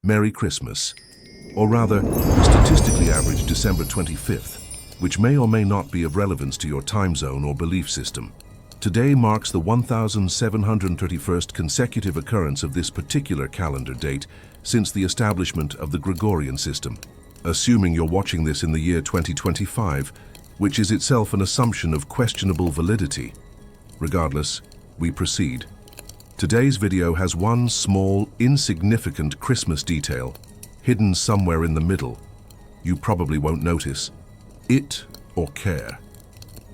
Merry Christmas, or rather, the statistically average December 25th, which may or may not be of relevance to your time zone or belief system. Today marks the 1731st consecutive occurrence of this particular calendar date since the establishment of the Gregorian system. Assuming you're watching this in the year 2025, which is itself an assumption of questionable validity. Regardless, we proceed. Today's video has one small, insignificant Christmas detail, hidden somewhere in the middle. You probably won't notice it or care,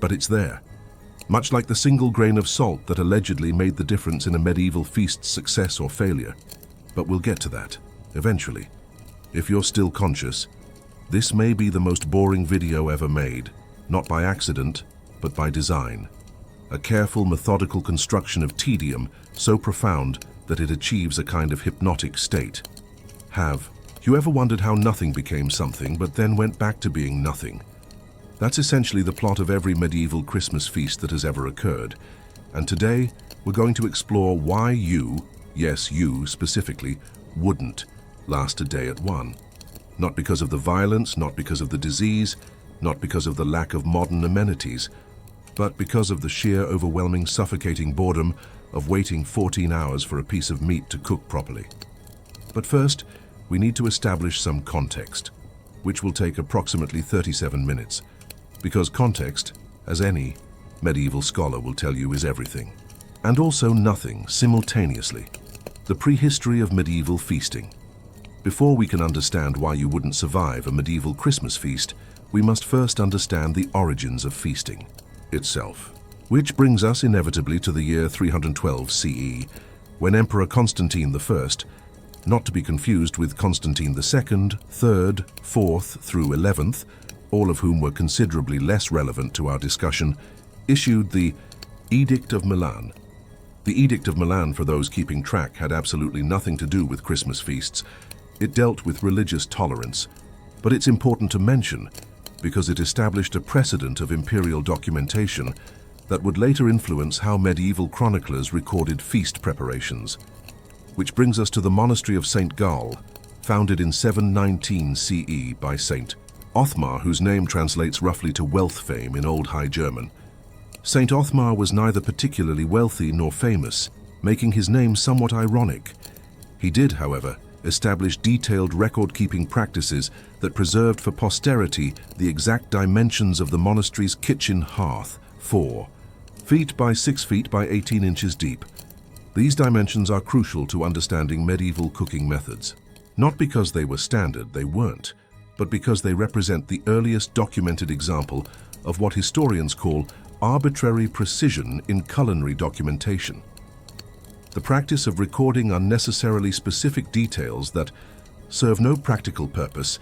but it's there. Much like the single grain of salt that allegedly made the difference in a medieval feast's success or failure. But we'll get to that, eventually. If you're still conscious, this may be the most boring video ever made, not by accident, but by design. A careful, methodical construction of tedium so profound that it achieves a kind of hypnotic state. Have you ever wondered how nothing became something, but then went back to being nothing? That's essentially the plot of every medieval Christmas feast that has ever occurred. And today, we're going to explore why you, yes, you specifically, wouldn't last a day at one. Not because of the violence, not because of the disease, not because of the lack of modern amenities, but because of the sheer, overwhelming, suffocating boredom of waiting 14 hours for a piece of meat to cook properly. But first, we need to establish some context, which will take approximately 37 minutes, because context, as any medieval scholar will tell you, is everything. And also nothing, simultaneously. The prehistory of medieval feasting. Before we can understand why you wouldn't survive a medieval Christmas feast, we must first understand the origins of feasting itself. Which brings us inevitably to the year 312 CE, when Emperor Constantine I, not to be confused with Constantine II, 3rd, 4th through 11th, all of whom were considerably less relevant to our discussion, issued the Edict of Milan. The Edict of Milan, for those keeping track, had absolutely nothing to do with Christmas feasts. It dealt with religious tolerance, but it's important to mention because it established a precedent of imperial documentation that would later influence how medieval chroniclers recorded feast preparations. Which brings us to the monastery of St. Gall, founded in 719 CE by St. Othmar, whose name translates roughly to wealth fame in Old High German. St. Othmar was neither particularly wealthy nor famous, making his name somewhat ironic. He did, however, establish detailed record-keeping practices that preserved for posterity the exact dimensions of the monastery's kitchen hearth, 4 feet by 6 feet by 18 inches deep. These dimensions are crucial to understanding medieval cooking methods. Not because they were standard, they weren't, but because they represent the earliest documented example of what historians call arbitrary precision in culinary documentation. The practice of recording unnecessarily specific details that serve no practical purpose,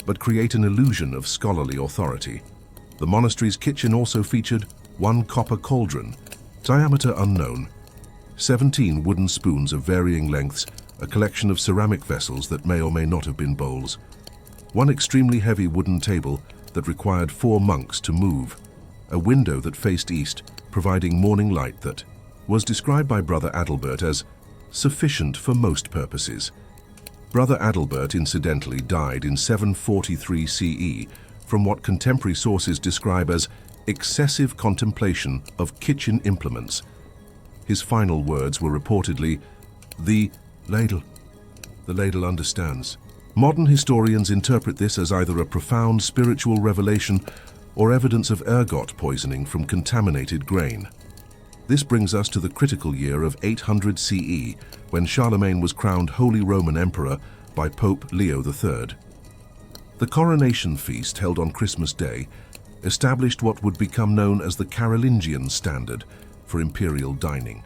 but create an illusion of scholarly authority. The monastery's kitchen also featured one copper cauldron, diameter unknown, 17 wooden spoons of varying lengths, a collection of ceramic vessels that may or may not have been bowls, one extremely heavy wooden table that required 4 monks to move, a window that faced east, providing morning light that was described by Brother Adalbert as sufficient for most purposes. Brother Adalbert, incidentally, died in 743 CE from what contemporary sources describe as excessive contemplation of kitchen implements. His final words were reportedly, "The ladle understands." Modern historians interpret this as either a profound spiritual revelation or evidence of ergot poisoning from contaminated grain. This brings us to the critical year of 800 CE, when Charlemagne was crowned Holy Roman Emperor by Pope Leo III. The coronation feast held on Christmas Day established what would become known as the Carolingian standard for imperial dining.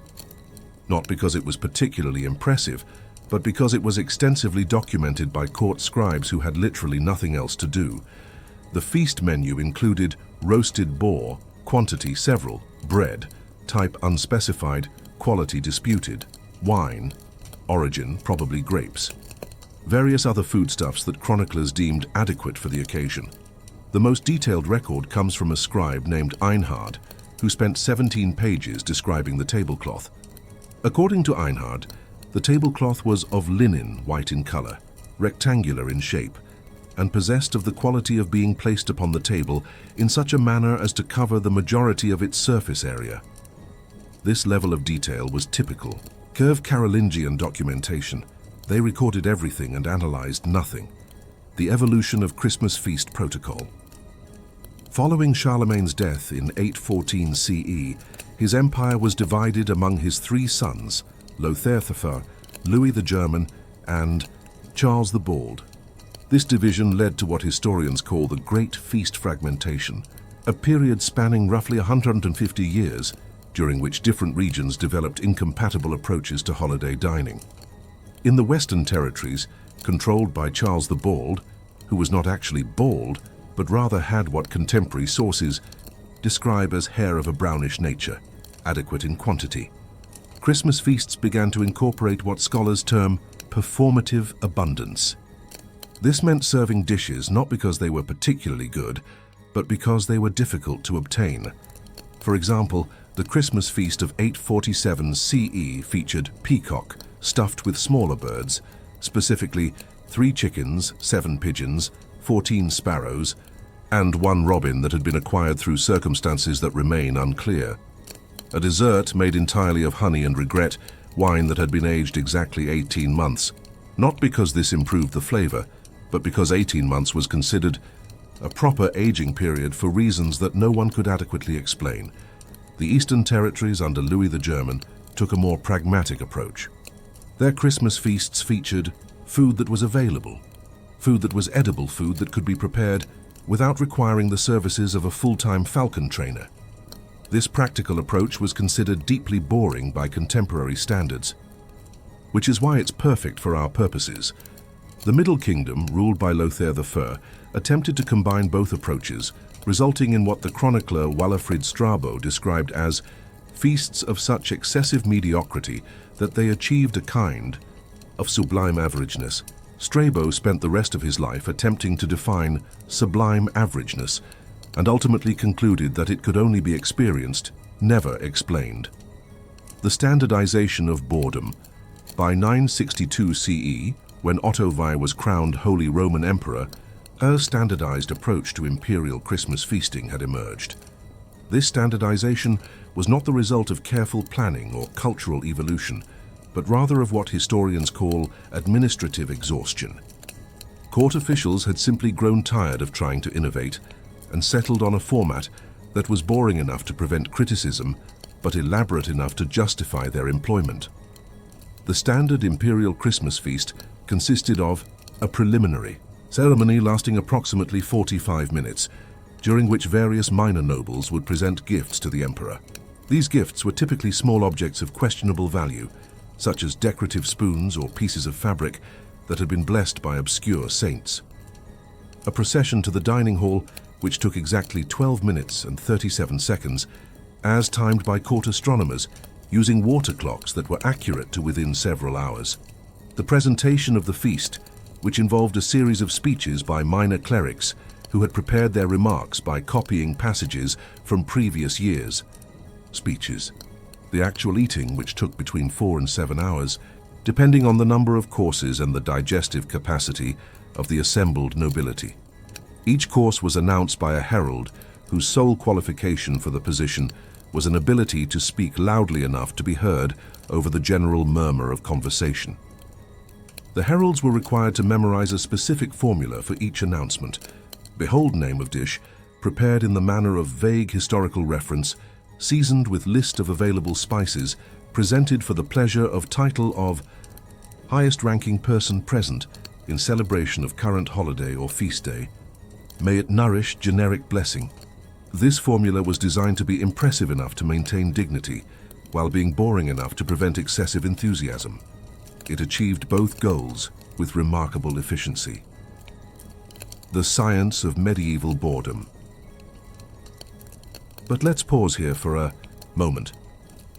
Not because it was particularly impressive, but because it was extensively documented by court scribes who had literally nothing else to do. The feast menu included roasted boar, quantity several, bread, type unspecified, quality disputed, wine, origin probably grapes, various other foodstuffs that chroniclers deemed adequate for the occasion. The most detailed record comes from a scribe named Einhard, who spent 17 pages describing the tablecloth. According to Einhard, the tablecloth was of linen, white in color, rectangular in shape, and possessed of the quality of being placed upon the table in such a manner as to cover the majority of its surface area. This level of detail was typical. Curve Carolingian documentation. They recorded everything and analyzed nothing. The evolution of Christmas feast protocol. Following Charlemagne's death in 814 CE, his empire was divided among his three sons, Lothair I, Louis the German, and Charles the Bald. This division led to what historians call the Great Feast Fragmentation, a period spanning roughly 150 years, during which different regions developed incompatible approaches to holiday dining. In the Western territories, controlled by Charles the Bald, who was not actually bald, but rather had what contemporary sources describe as hair of a brownish nature, adequate in quantity, Christmas feasts began to incorporate what scholars term performative abundance. This meant serving dishes not because they were particularly good, but because they were difficult to obtain. For example, the Christmas feast of 847 CE featured peacock stuffed with smaller birds, specifically 3 chickens, 7 pigeons, 14 sparrows, and 1 robin that had been acquired through circumstances that remain unclear. A dessert made entirely of honey and regret, wine that had been aged exactly 18 months, not because this improved the flavor, but because 18 months was considered a proper aging period for reasons that no one could adequately explain. The Eastern Territories under Louis the German took a more pragmatic approach. Their Christmas feasts featured food that was available, food that was edible, food that could be prepared without requiring the services of a full-time falcon trainer. This practical approach was considered deeply boring by contemporary standards, which is why it's perfect for our purposes. The Middle Kingdom, ruled by Lothair I, attempted to combine both approaches, resulting in what the chronicler Walafrid Strabo described as feasts of such excessive mediocrity that they achieved a kind of sublime averageness. Strabo spent the rest of his life attempting to define sublime averageness, and ultimately concluded that it could only be experienced, never explained. The standardization of boredom. By 962 CE, when Otto I was crowned Holy Roman Emperor, a standardized approach to imperial Christmas feasting had emerged. This standardization was not the result of careful planning or cultural evolution, but rather of what historians call administrative exhaustion. Court officials had simply grown tired of trying to innovate and settled on a format that was boring enough to prevent criticism, but elaborate enough to justify their employment. The standard imperial Christmas feast consisted of a preliminary ceremony lasting approximately 45 minutes, during which various minor nobles would present gifts to the emperor. These gifts were typically small objects of questionable value, such as decorative spoons or pieces of fabric that had been blessed by obscure saints. A procession to the dining hall, which took exactly 12 minutes and 37 seconds, as timed by court astronomers, using water clocks that were accurate to within several hours. The presentation of the feast, which involved a series of speeches by minor clerics who had prepared their remarks by copying passages from previous years. Speeches. The actual eating, which took between 4 and 7 hours, depending on the number of courses and the digestive capacity of the assembled nobility. Each course was announced by a herald whose sole qualification for the position was an ability to speak loudly enough to be heard over the general murmur of conversation. The heralds were required to memorize a specific formula for each announcement. Behold name of dish, prepared in the manner of vague historical reference, seasoned with list of available spices, presented for the pleasure of title of highest-ranking person present in celebration of current holiday or feast day. May it nourish generic blessing. This formula was designed to be impressive enough to maintain dignity, while being boring enough to prevent excessive enthusiasm. It achieved both goals with remarkable efficiency. The science of medieval boredom. But let's pause here for a moment.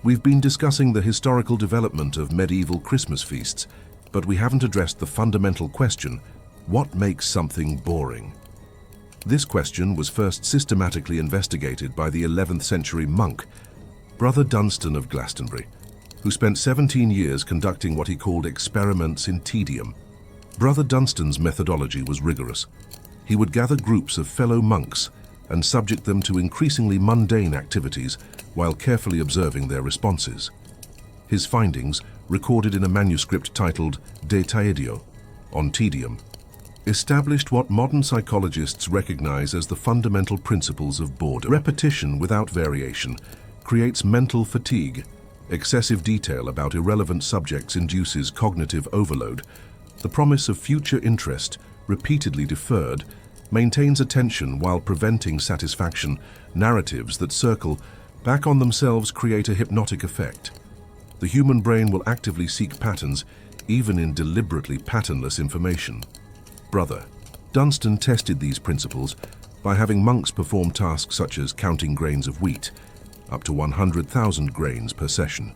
We've been discussing the historical development of medieval Christmas feasts, but we haven't addressed the fundamental question, what makes something boring? This question was first systematically investigated by the 11th century monk, Brother Dunstan of Glastonbury, who spent 17 years conducting what he called experiments in tedium. Brother Dunstan's methodology was rigorous. He would gather groups of fellow monks and subject them to increasingly mundane activities while carefully observing their responses. His findings, recorded in a manuscript titled De Taedio, on tedium, established what modern psychologists recognize as the fundamental principles of boredom. Repetition without variation creates mental fatigue. Excessive detail about irrelevant subjects induces cognitive overload. The promise of future interest, repeatedly deferred, maintains attention while preventing satisfaction. Narratives that circle back on themselves create a hypnotic effect. The human brain will actively seek patterns, even in deliberately patternless information. Brother Dunstan tested these principles by having monks perform tasks such as counting grains of wheat, up to 100,000 grains per session,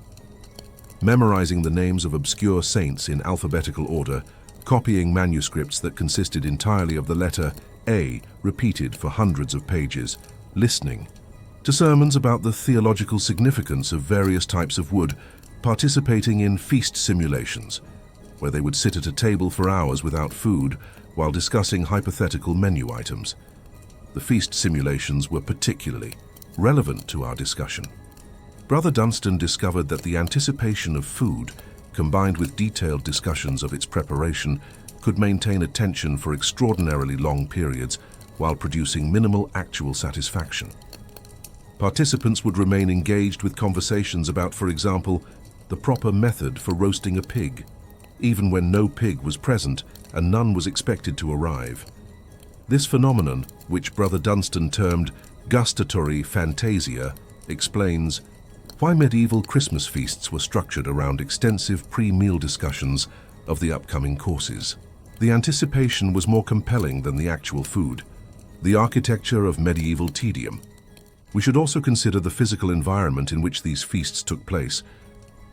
memorizing the names of obscure saints in alphabetical order, copying manuscripts that consisted entirely of the letter A repeated for hundreds of pages, listening to sermons about the theological significance of various types of wood, participating in feast simulations, where they would sit at a table for hours without food while discussing hypothetical menu items. The feast simulations were particularly relevant to our discussion. Brother Dunstan discovered that the anticipation of food, combined with detailed discussions of its preparation, could maintain attention for extraordinarily long periods while producing minimal actual satisfaction. Participants would remain engaged with conversations about, for example, the proper method for roasting a pig, even when no pig was present and none was expected to arrive. This phenomenon, which Brother Dunstan termed gustatory fantasia, explains why medieval Christmas feasts were structured around extensive pre-meal discussions of the upcoming courses. The anticipation was more compelling than the actual food. The architecture of medieval tedium. We should also consider the physical environment in which these feasts took place.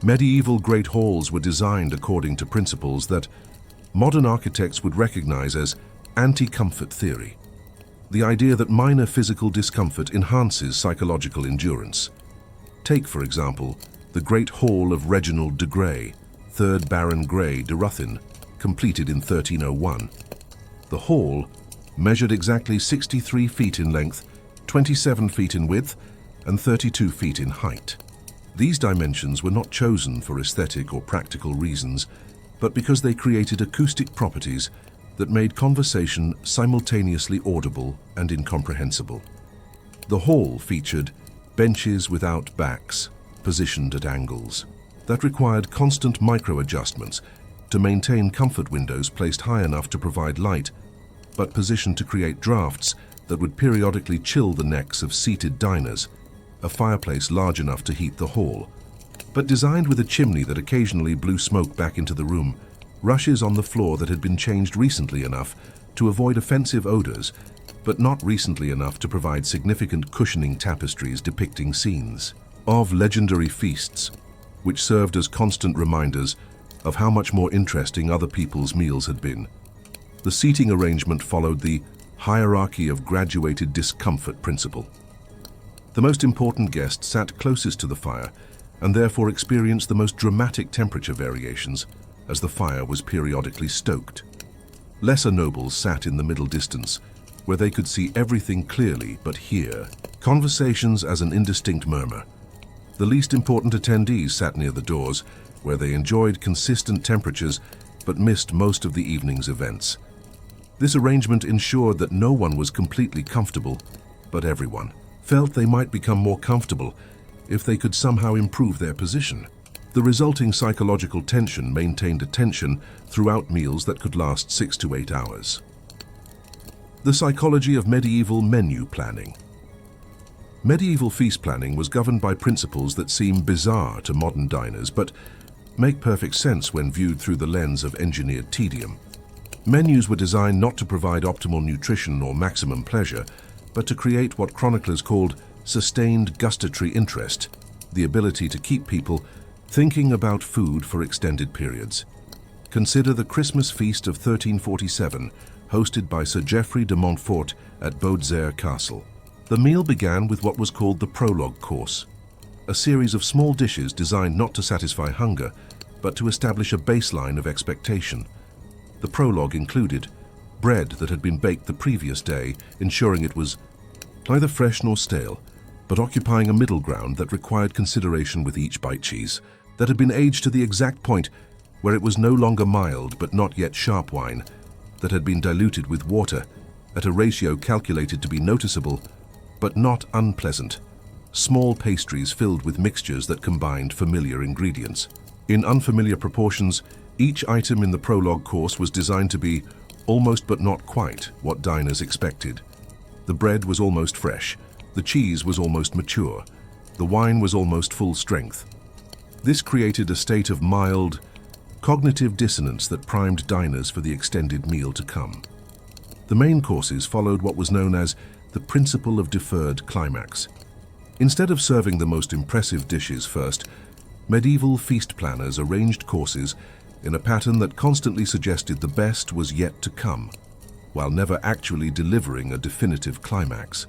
Medieval great halls were designed according to principles that modern architects would recognize as anti-comfort theory. The idea that minor physical discomfort enhances psychological endurance. Take, for example, the Great Hall of Reginald de Grey, 3rd Baron Grey de Ruthin, completed in 1301. The hall measured exactly 63 feet in length, 27 feet in width, and 32 feet in height. These dimensions were not chosen for aesthetic or practical reasons, but because they created acoustic properties that made conversation simultaneously audible and incomprehensible. The hall featured benches without backs, positioned at angles, that required constant micro-adjustments to maintain comfort windows placed high enough to provide light, but positioned to create drafts that would periodically chill the necks of seated diners, a fireplace large enough to heat the hall, but designed with a chimney that occasionally blew smoke back into the room, rushes on the floor that had been changed recently enough to avoid offensive odors, but not recently enough to provide significant cushioning tapestries depicting scenes of legendary feasts, which served as constant reminders of how much more interesting other people's meals had been. The seating arrangement followed the hierarchy of graduated discomfort principle. The most important guest sat closest to the fire and therefore experienced the most dramatic temperature variations as the fire was periodically stoked. Lesser nobles sat in the middle distance, where they could see everything clearly but hear conversations as an indistinct murmur. The least important attendees sat near the doors, where they enjoyed consistent temperatures but missed most of the evening's events. This arrangement ensured that no one was completely comfortable, but everyone felt they might become more comfortable if they could somehow improve their position. The resulting psychological tension maintained attention throughout meals that could last 6 to 8 hours. The psychology of medieval menu planning. Medieval feast planning was governed by principles that seem bizarre to modern diners, but make perfect sense when viewed through the lens of engineered tedium. Menus were designed not to provide optimal nutrition or maximum pleasure, but to create what chroniclers called sustained gustatory interest, the ability to keep people thinking about food for extended periods. Consider the Christmas feast of 1347, hosted by Sir Geoffrey de Montfort at Beaudesert Castle. The meal began with what was called the prologue course, a series of small dishes designed not to satisfy hunger, but to establish a baseline of expectation. The prologue included bread that had been baked the previous day, ensuring it was neither fresh nor stale, but occupying a middle ground that required consideration with each bite. Cheese that had been aged to the exact point where it was no longer mild but not yet sharp wine, that had been diluted with water at a ratio calculated to be noticeable but not unpleasant. Small pastries filled with mixtures that combined familiar ingredients. In unfamiliar proportions, each item in the prologue course was designed to be almost but not quite what diners expected. The bread was almost fresh, the cheese was almost mature, the wine was almost full strength. This created a state of mild, cognitive dissonance that primed diners for the extended meal to come. The main courses followed what was known as the principle of deferred climax. Instead of serving the most impressive dishes first, medieval feast planners arranged courses in a pattern that constantly suggested the best was yet to come, while never actually delivering a definitive climax.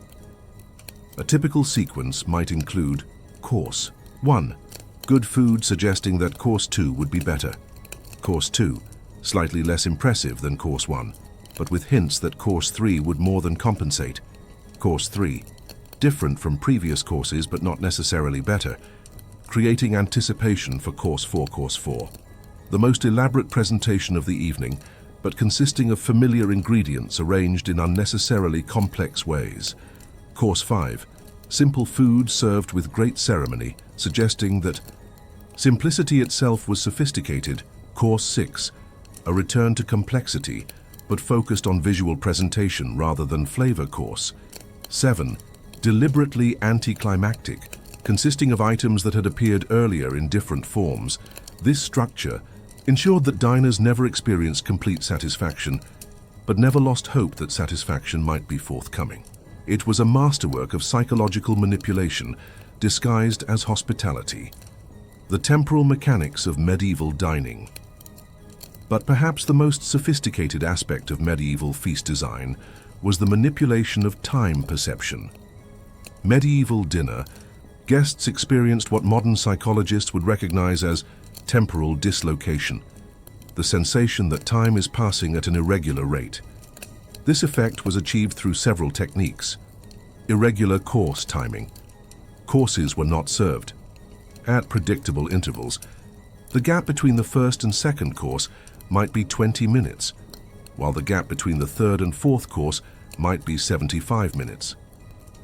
A typical sequence might include Course 1. Good food suggesting that Course 2 would be better. Course 2. Slightly less impressive than Course 1, but with hints that Course 3 would more than compensate. Course 3. Different from previous courses but not necessarily better, creating anticipation for Course 4. Course 4. The most elaborate presentation of the evening, but consisting of familiar ingredients arranged in unnecessarily complex ways. Course 5. Simple food served with great ceremony, suggesting that simplicity itself was sophisticated. Course 6. A return to complexity, but focused on visual presentation rather than flavor. Course 7. Deliberately anticlimactic, consisting of items that had appeared earlier in different forms. This structure ensured that diners never experienced complete satisfaction, but never lost hope that satisfaction might be forthcoming. It was a masterwork of psychological manipulation disguised as hospitality, the temporal mechanics of medieval dining. But perhaps the most sophisticated aspect of medieval feast design was the manipulation of time perception. Medieval dinner, guests experienced what modern psychologists would recognize as temporal dislocation, the sensation that time is passing at an irregular rate. This effect was achieved through several techniques. Irregular course timing. Courses were not served at predictable intervals. The gap between the first and second course might be 20 minutes, while the gap between the third and fourth course might be 75 minutes.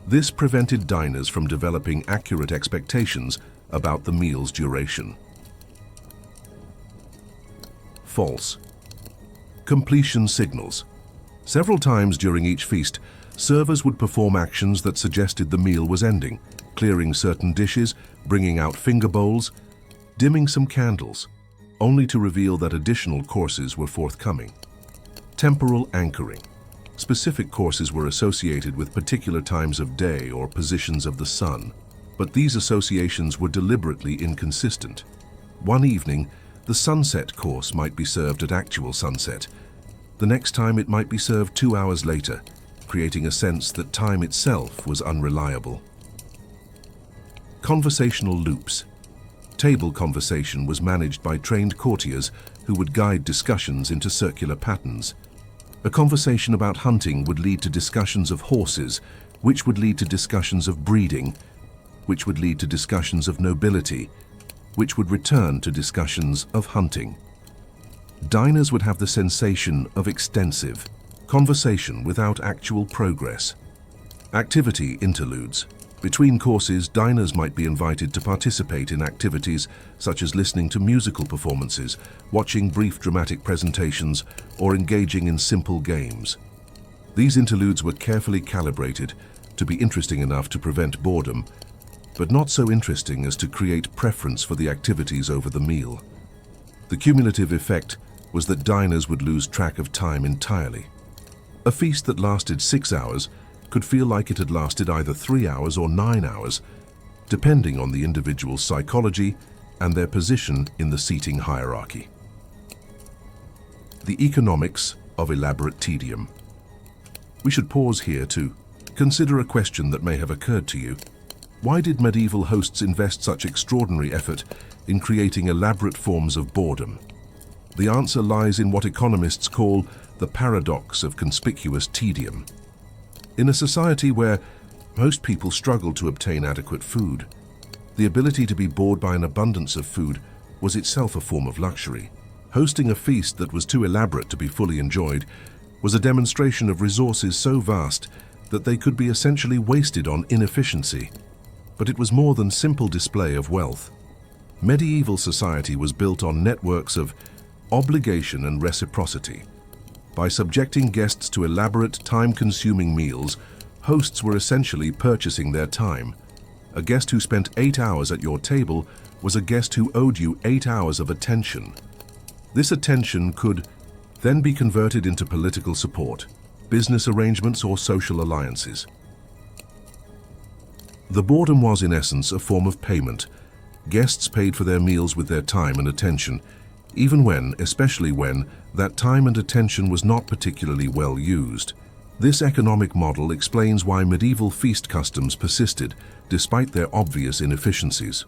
This prevented diners from developing accurate expectations about the meal's duration. False. Completion signals. Several times during each feast, servers would perform actions that suggested the meal was ending, clearing certain dishes, bringing out finger bowls, dimming some candles, only to reveal that additional courses were forthcoming. Temporal anchoring. Specific courses were associated with particular times of day or positions of the sun, but these associations were deliberately inconsistent. One evening, the sunset course might be served at actual sunset. The next time it might be served 2 hours later, creating a sense that time itself was unreliable. Conversational loops. Table conversation was managed by trained courtiers who would guide discussions into circular patterns. A conversation about hunting would lead to discussions of horses, which would lead to discussions of breeding, which would lead to discussions of nobility, which would return to discussions of hunting. Diners would have the sensation of extensive conversation without actual progress. Activity interludes. Between courses, diners might be invited to participate in activities such as listening to musical performances, watching brief dramatic presentations, or engaging in simple games. These interludes were carefully calibrated to be interesting enough to prevent boredom, but not so interesting as to create preference for the activities over the meal. The cumulative effect was that diners would lose track of time entirely. A feast that lasted 6 hours could feel like it had lasted either 3 hours or 9 hours, depending on the individual's psychology and their position in the seating hierarchy. The economics of elaborate tedium. We should pause here to consider a question that may have occurred to you. Why did medieval hosts invest such extraordinary effort in creating elaborate forms of boredom? The answer lies in what economists call the paradox of conspicuous tedium. In a society where most people struggle to obtain adequate food, the ability to be bored by an abundance of food was itself a form of luxury. Hosting a feast that was too elaborate to be fully enjoyed was a demonstration of resources so vast that they could be essentially wasted on inefficiency. But it was more than simple display of wealth. Medieval society was built on networks of obligation and reciprocity. By subjecting guests to elaborate, time-consuming meals, hosts were essentially purchasing their time. A guest who spent 8 hours at your table was a guest who owed you 8 hours of attention. This attention could then be converted into political support, business arrangements, or social alliances. The boredom was, in essence, a form of payment. Guests paid for their meals with their time and attention, even when, especially when, that time and attention was not particularly well used. This economic model explains why medieval feast customs persisted, despite their obvious inefficiencies.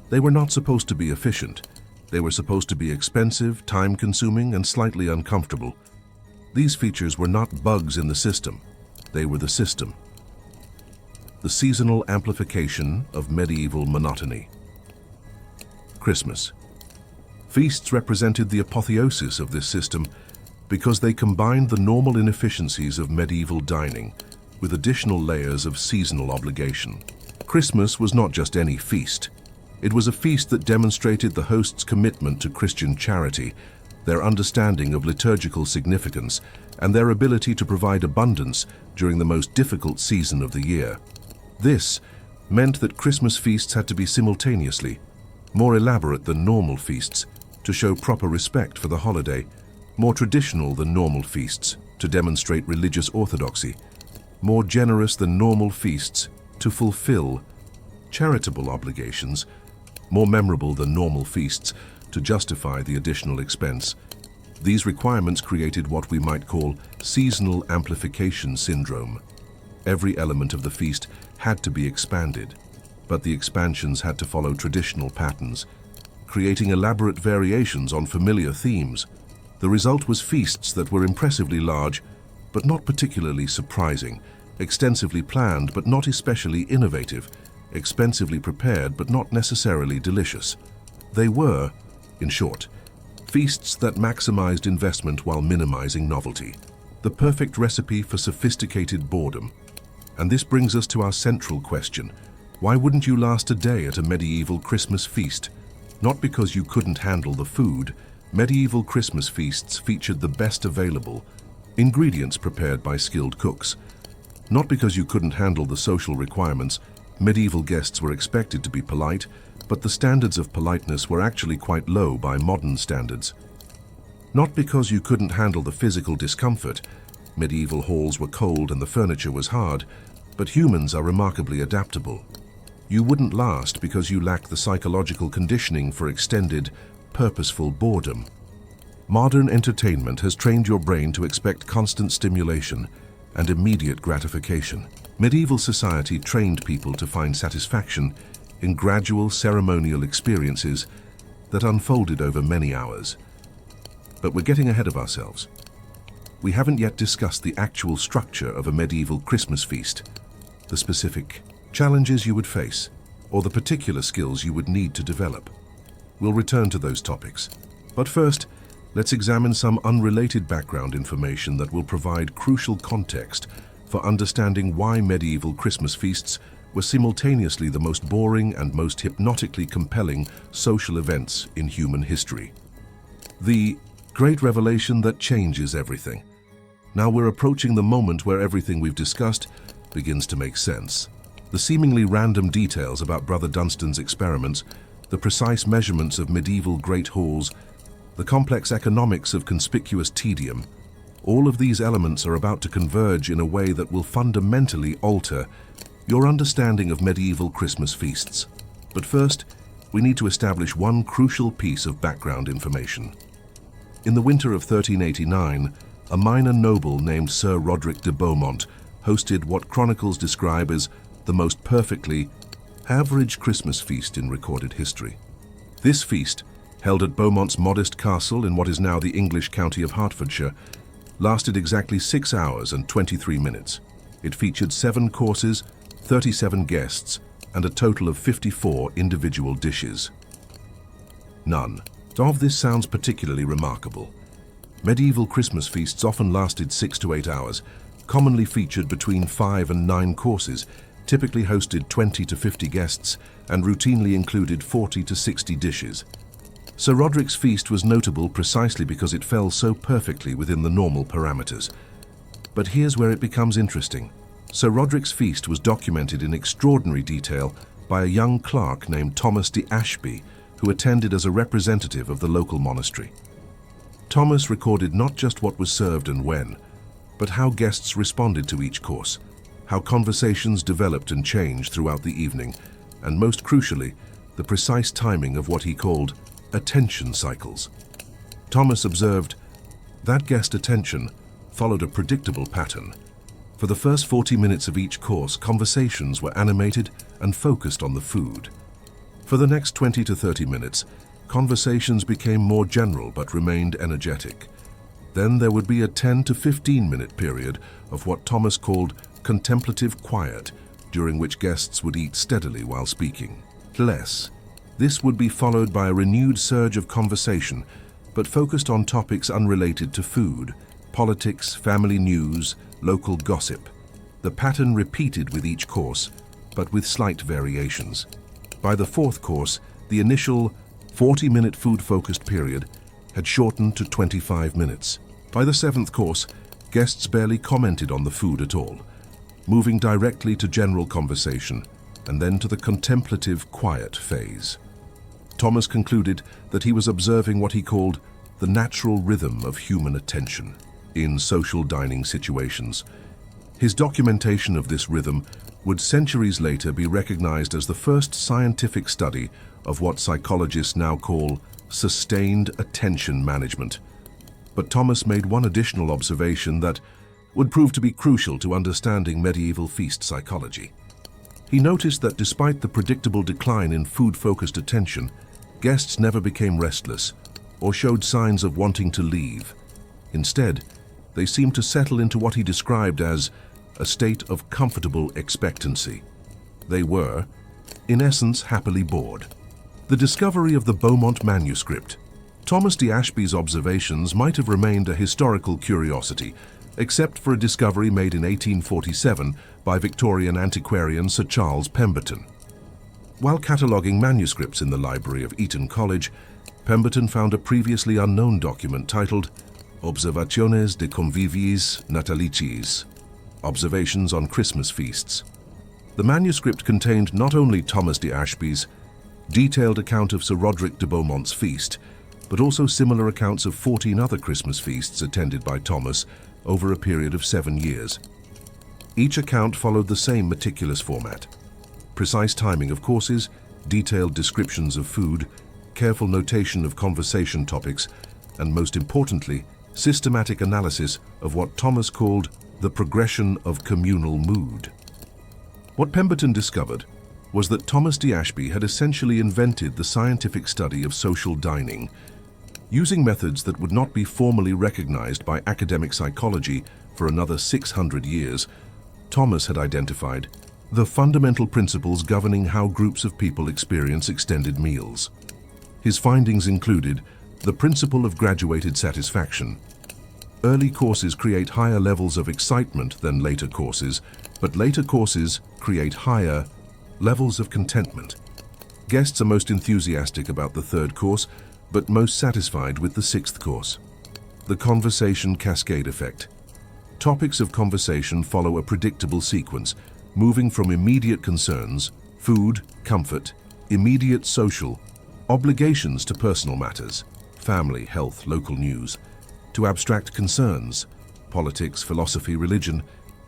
They were not supposed to be efficient. They were supposed to be expensive, time-consuming, and slightly uncomfortable. These features were not bugs in the system. They were the system. The seasonal amplification of medieval monotony. Christmas. Feasts represented the apotheosis of this system because they combined the normal inefficiencies of medieval dining with additional layers of seasonal obligation. Christmas was not just any feast. It was a feast that demonstrated the host's commitment to Christian charity, their understanding of liturgical significance, and their ability to provide abundance during the most difficult season of the year. This meant that Christmas feasts had to be simultaneously more elaborate than normal feasts to show proper respect for the holiday, more traditional than normal feasts to demonstrate religious orthodoxy, more generous than normal feasts to fulfill charitable obligations, more memorable than normal feasts to justify the additional expense. These requirements created what we might call seasonal amplification syndrome. Every element of the feast had to be expanded, but the expansions had to follow traditional patterns, creating elaborate variations on familiar themes. The result was feasts that were impressively large, but not particularly surprising, extensively planned, but not especially innovative, expensively prepared, but not necessarily delicious. They were, in short, feasts that maximized investment while minimizing novelty. The perfect recipe for sophisticated boredom. And this brings us to our central question. Why wouldn't you last a day at a medieval Christmas feast? Not because you couldn't handle the food. Medieval Christmas feasts featured the best available ingredients prepared by skilled cooks. Not because you couldn't handle the social requirements. Medieval guests were expected to be polite, but the standards of politeness were actually quite low by modern standards. Not because you couldn't handle the physical discomfort. Medieval halls were cold and the furniture was hard, but humans are remarkably adaptable. You wouldn't last because you lack the psychological conditioning for extended, purposeful boredom. Modern entertainment has trained your brain to expect constant stimulation and immediate gratification. Medieval society trained people to find satisfaction in gradual ceremonial experiences that unfolded over many hours. But we're getting ahead of ourselves. We haven't yet discussed the actual structure of a medieval Christmas feast, the specific challenges you would face, or the particular skills you would need to develop. We'll return to those topics. But first, let's examine some unrelated background information that will provide crucial context for understanding why medieval Christmas feasts were simultaneously the most boring and most hypnotically compelling social events in human history. The great revelation that changes everything. Now we're approaching the moment where everything we've discussed begins to make sense. The seemingly random details about Brother Dunstan's experiments, the precise measurements of medieval great halls, the complex economics of conspicuous tedium, all of these elements are about to converge in a way that will fundamentally alter your understanding of medieval Christmas feasts. But first, we need to establish one crucial piece of background information. In the winter of 1389, a minor noble named Sir Roderick de Beaumont hosted what chronicles describe as the most perfectly average Christmas feast in recorded history. This feast, held at Beaumont's modest castle in what is now the English county of Hertfordshire, lasted exactly 6 hours and 23 minutes. It featured 7 courses, 37 guests, and a total of 54 individual dishes. None of this sounds particularly remarkable. Medieval Christmas feasts often lasted 6 to 8 hours, commonly featured between 5 and 9 courses, typically hosted 20 to 50 guests, and routinely included 40 to 60 dishes. Sir Roderick's feast was notable precisely because it fell so perfectly within the normal parameters. But here's where it becomes interesting. Sir Roderick's feast was documented in extraordinary detail by a young clerk named Thomas de Ashby, who attended as a representative of the local monastery. Thomas recorded not just what was served and when, but how guests responded to each course, how conversations developed and changed throughout the evening, and most crucially, the precise timing of what he called attention cycles. Thomas observed that guest attention followed a predictable pattern. For the first 40 minutes of each course, conversations were animated and focused on the food. For the next 20 to 30 minutes, conversations became more general but remained energetic. Then there would be a 10 to 15-minute period of what Thomas called contemplative quiet, during which guests would eat steadily while speaking. This would be followed by a renewed surge of conversation, but focused on topics unrelated to food, politics, family news, local gossip. The pattern repeated with each course, but with slight variations. By the 4th course, the initial 40-minute food-focused period had shortened to 25 minutes. By the 7th course, guests barely commented on the food at all, moving directly to general conversation and then to the contemplative quiet phase. Thomas concluded that he was observing what he called the natural rhythm of human attention in social dining situations. His documentation of this rhythm would centuries later be recognized as the first scientific study of what psychologists now call sustained attention management. But Thomas made one additional observation that would prove to be crucial to understanding medieval feast psychology. He noticed that despite the predictable decline in food-focused attention, guests never became restless or showed signs of wanting to leave. Instead, they seemed to settle into what he described as a state of comfortable expectancy. They were, in essence, happily bored. The discovery of the Beaumont manuscript. Thomas de Ashby's observations might have remained a historical curiosity, except for a discovery made in 1847 by Victorian antiquarian Sir Charles Pemberton. While cataloguing manuscripts in the library of Eton College, Pemberton found a previously unknown document titled Observaciones de Conviviis Natalicis, Observations on Christmas Feasts. The manuscript contained not only Thomas de Ashby's detailed account of Sir Roderick de Beaumont's feast, but also similar accounts of 14 other Christmas feasts attended by Thomas over a period of 7 years. Each account followed the same meticulous format: precise timing of courses, detailed descriptions of food, careful notation of conversation topics, and most importantly, systematic analysis of what Thomas called the progression of communal mood. What Pemberton discovered was that Thomas de Ashby had essentially invented the scientific study of social dining. Using methods that would not be formally recognized by academic psychology for another 600 years, Thomas had identified the fundamental principles governing how groups of people experience extended meals. His findings included the principle of graduated satisfaction. Early courses create higher levels of excitement than later courses, but later courses create higher levels of contentment. Guests are most enthusiastic about the 3rd course, but most satisfied with the 6th course. The conversation cascade effect. Topics of conversation follow a predictable sequence, moving from immediate concerns, food, comfort, immediate social, obligations to personal matters, family, health, local news, to abstract concerns, politics, philosophy, religion,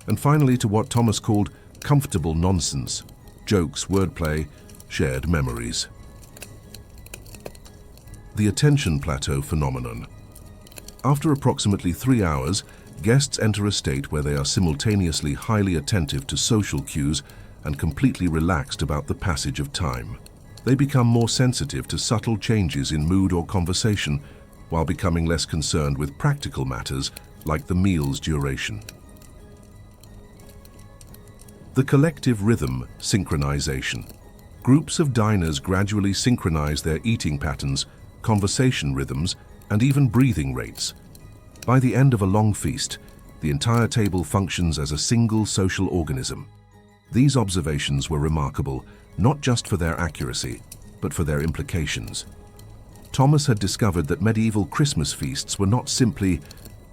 and finally to what Thomas called comfortable nonsense, jokes, wordplay, shared memories. The attention plateau phenomenon. After approximately 3 hours, guests enter a state where they are simultaneously highly attentive to social cues and completely relaxed about the passage of time. They become more sensitive to subtle changes in mood or conversation, while becoming less concerned with practical matters like the meal's duration. The collective rhythm synchronization. Groups of diners gradually synchronize their eating patterns, conversation rhythms, and even breathing rates. By the end of a long feast, the entire table functions as a single social organism. These observations were remarkable, not just for their accuracy, but for their implications. Thomas had discovered that medieval Christmas feasts were not simply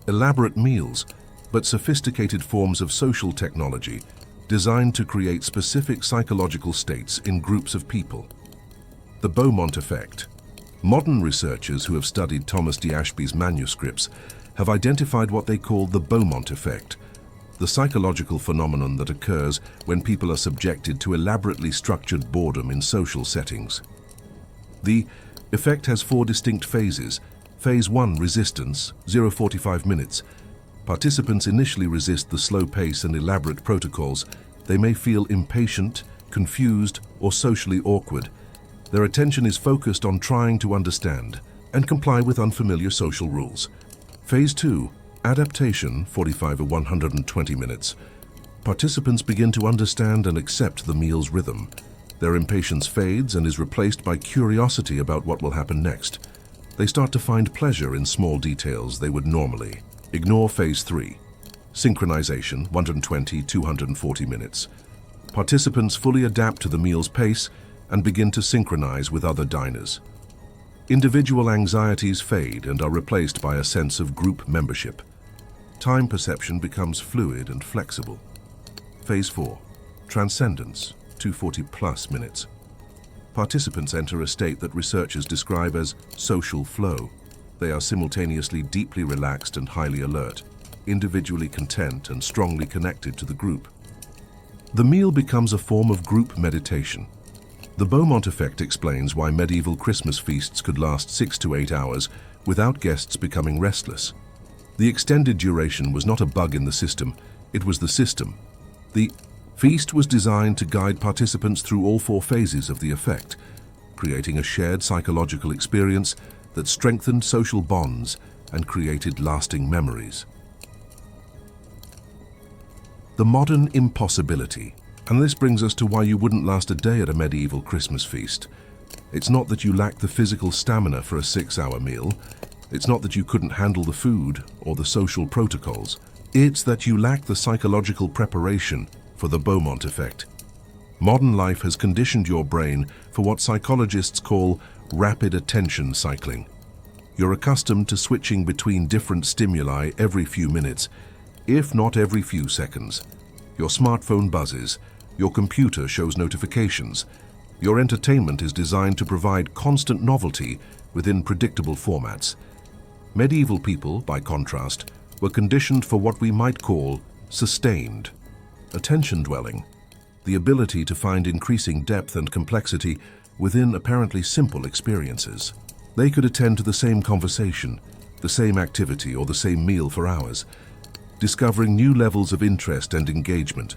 elaborate meals, but sophisticated forms of social technology designed to create specific psychological states in groups of people. The Beaumont effect. Modern researchers who have studied Thomas D. Ashby's manuscripts have identified what they call the Beaumont effect, the psychological phenomenon that occurs when people are subjected to elaborately structured boredom in social settings. The effect has 4 distinct phases. Phase 1, resistance, 0-45 minutes. Participants initially resist the slow pace and elaborate protocols. They may feel impatient, confused, or socially awkward. Their attention is focused on trying to understand and comply with unfamiliar social rules. Phase 2, adaptation, 45 or 120 minutes. Participants begin to understand and accept the meal's rhythm. Their impatience fades and is replaced by curiosity about what will happen next. They start to find pleasure in small details they would normally ignore. Phase 3, synchronization, 120-240 minutes. Participants fully adapt to the meal's pace and begin to synchronize with other diners. Individual anxieties fade and are replaced by a sense of group membership. Time perception becomes fluid and flexible. Phase 4, transcendence, 240+ minutes. Participants enter a state that researchers describe as social flow. They are simultaneously deeply relaxed and highly alert, individually content and strongly connected to the group. The meal becomes a form of group meditation. The Beaumont effect explains why medieval Christmas feasts could last 6 to 8 hours without guests becoming restless. The extended duration was not a bug in the system, it was the system. The feast was designed to guide participants through all 4 phases of the effect, creating a shared psychological experience that strengthened social bonds and created lasting memories. The modern impossibility. And this brings us to why you wouldn't last a day at a medieval Christmas feast. It's not that you lack the physical stamina for a 6-hour meal. It's not that you couldn't handle the food or the social protocols. It's that you lack the psychological preparation for the Beaumont effect. Modern life has conditioned your brain for what psychologists call rapid attention cycling. You're accustomed to switching between different stimuli every few minutes, if not every few seconds. Your smartphone buzzes. Your computer shows notifications. Your entertainment is designed to provide constant novelty within predictable formats. Medieval people, by contrast, were conditioned for what we might call sustained attention-dwelling, the ability to find increasing depth and complexity within apparently simple experiences. They could attend to the same conversation, the same activity, or the same meal for hours, discovering new levels of interest and engagement.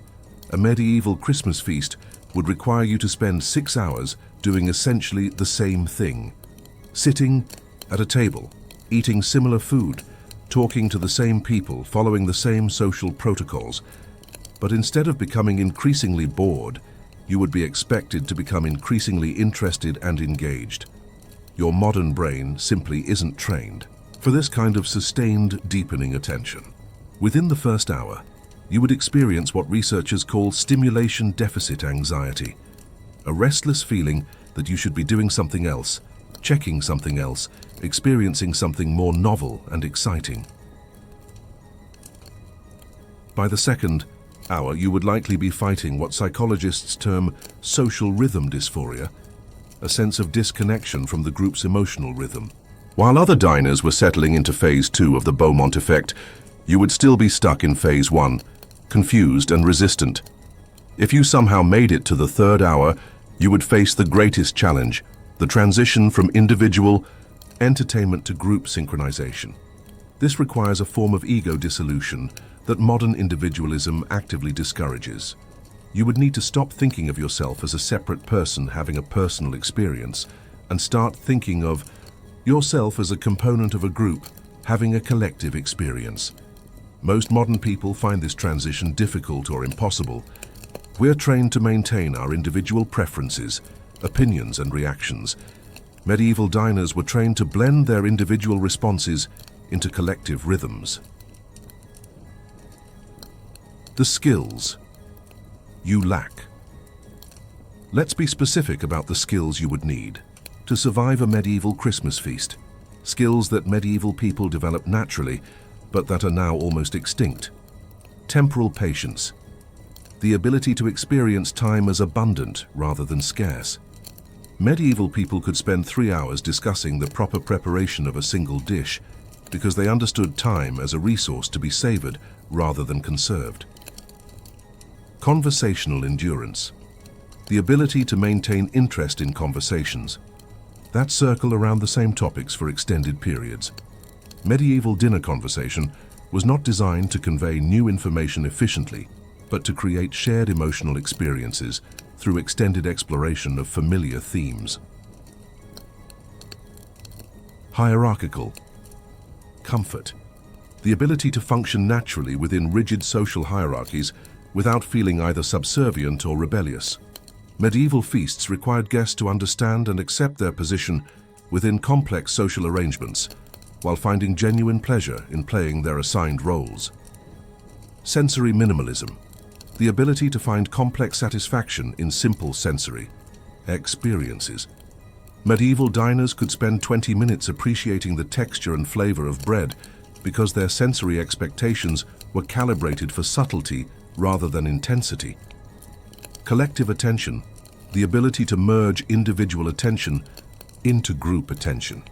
A medieval Christmas feast would require you to spend 6 hours doing essentially the same thing. Sitting at a table, eating similar food, talking to the same people, following the same social protocols. But instead of becoming increasingly bored, you would be expected to become increasingly interested and engaged. Your modern brain simply isn't trained for this kind of sustained, deepening attention. Within the first hour, you would experience what researchers call stimulation deficit anxiety, a restless feeling that you should be doing something else, checking something else, experiencing something more novel and exciting. By the second hour, you would likely be fighting what psychologists term social rhythm dysphoria, a sense of disconnection from the group's emotional rhythm. While other diners were settling into phase 2 of the Beaumont effect, you would still be stuck in phase 1, confused and resistant. If you somehow made it to the third hour, you would face the greatest challenge, the transition from individual entertainment to group synchronization. This requires a form of ego dissolution that modern individualism actively discourages. You would need to stop thinking of yourself as a separate person having a personal experience and start thinking of yourself as a component of a group having a collective experience. Most modern people find this transition difficult or impossible. We're trained to maintain our individual preferences, opinions, and reactions. Medieval diners were trained to blend their individual responses into collective rhythms. The skills you lack. Let's be specific about the skills you would need to survive a medieval Christmas feast. Skills that medieval people developed naturally, but that are now almost extinct. Temporal patience. The ability to experience time as abundant rather than scarce. Medieval people could spend 3 hours discussing the proper preparation of a single dish because they understood time as a resource to be savored rather than conserved. Conversational endurance. The ability to maintain interest in conversations that circle around the same topics for extended periods. Medieval dinner conversation was not designed to convey new information efficiently, but to create shared emotional experiences through extended exploration of familiar themes. Hierarchical. Comfort. The ability to function naturally within rigid social hierarchies without feeling either subservient or rebellious. Medieval feasts required guests to understand and accept their position within complex social arrangements, while finding genuine pleasure in playing their assigned roles. Sensory minimalism. The ability to find complex satisfaction in simple sensory experiences. Medieval diners could spend 20 minutes appreciating the texture and flavor of bread because their sensory expectations were calibrated for subtlety rather than intensity. Collective attention. The ability to merge individual attention into group attention.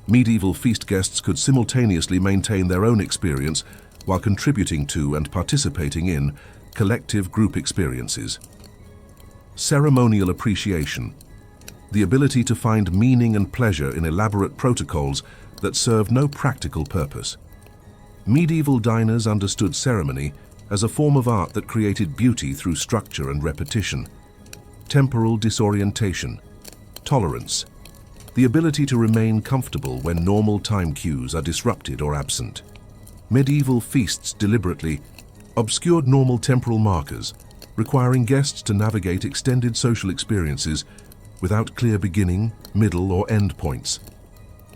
Medieval feast guests could simultaneously maintain their own experience while contributing to and participating in collective group experiences. Ceremonial appreciation. The ability to find meaning and pleasure in elaborate protocols that serve no practical purpose. Medieval diners understood ceremony as a form of art that created beauty through structure and repetition. Temporal disorientation. Tolerance. The ability to remain comfortable when normal time cues are disrupted or absent. Medieval feasts deliberately obscured normal temporal markers, requiring guests to navigate extended social experiences without clear beginning, middle, or end points.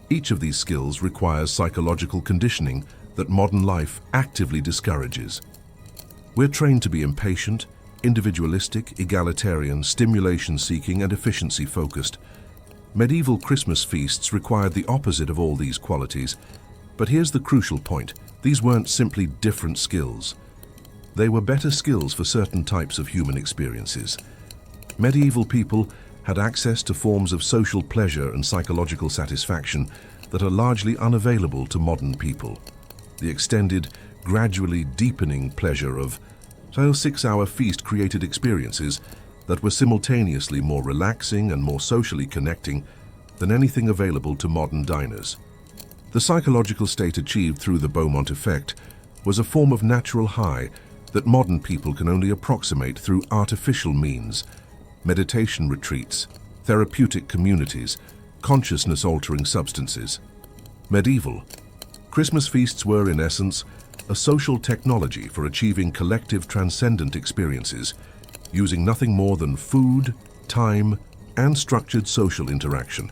Each of these skills requires psychological conditioning that modern life actively discourages. We're trained to be impatient, individualistic, egalitarian, stimulation-seeking, and efficiency-focused. Medieval Christmas feasts required the opposite of all these qualities. But here's the crucial point. These weren't simply different skills. They were better skills for certain types of human experiences. Medieval people had access to forms of social pleasure and psychological satisfaction that are largely unavailable to modern people. The extended, gradually deepening pleasure of a 6-hour feast created experiences that were simultaneously more relaxing and more socially connecting than anything available to modern diners. The psychological state achieved through the Beaumont effect was a form of natural high that modern people can only approximate through artificial means: meditation retreats, therapeutic communities, consciousness-altering substances. Medieval Christmas feasts were, in essence, a social technology for achieving collective transcendent experiences, using nothing more than food, time, and structured social interaction.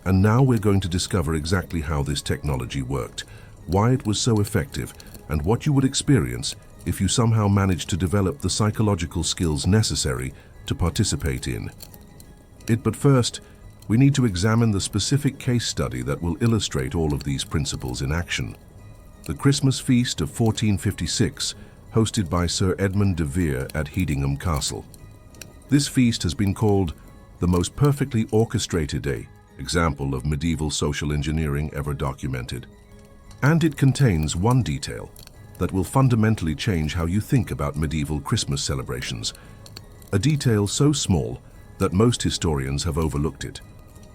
And now we're going to discover exactly how this technology worked, why it was so effective, and what you would experience if you somehow managed to develop the psychological skills necessary to participate in it. But first, we need to examine the specific case study that will illustrate all of these principles in action. The Christmas feast of 1456, hosted by Sir Edmund de Vere at Hedingham Castle. This feast has been called the most perfectly orchestrated example of medieval social engineering ever documented. And it contains one detail that will fundamentally change how you think about medieval Christmas celebrations. A detail so small that most historians have overlooked it.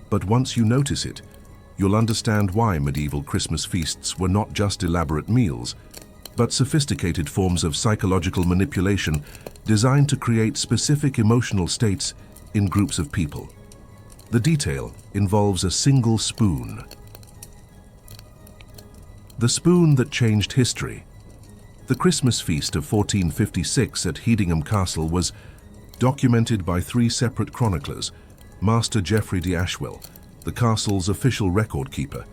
But once you notice it, you'll understand why medieval Christmas feasts were not just elaborate meals. but sophisticated forms of psychological manipulation designed to create specific emotional states in groups of people. The detail involves a single spoon. The spoon that changed history. The Christmas feast of 1456 at Hedingham Castle was documented by three separate chroniclers: Master Geoffrey de Ashwell, the castle's official record keeper;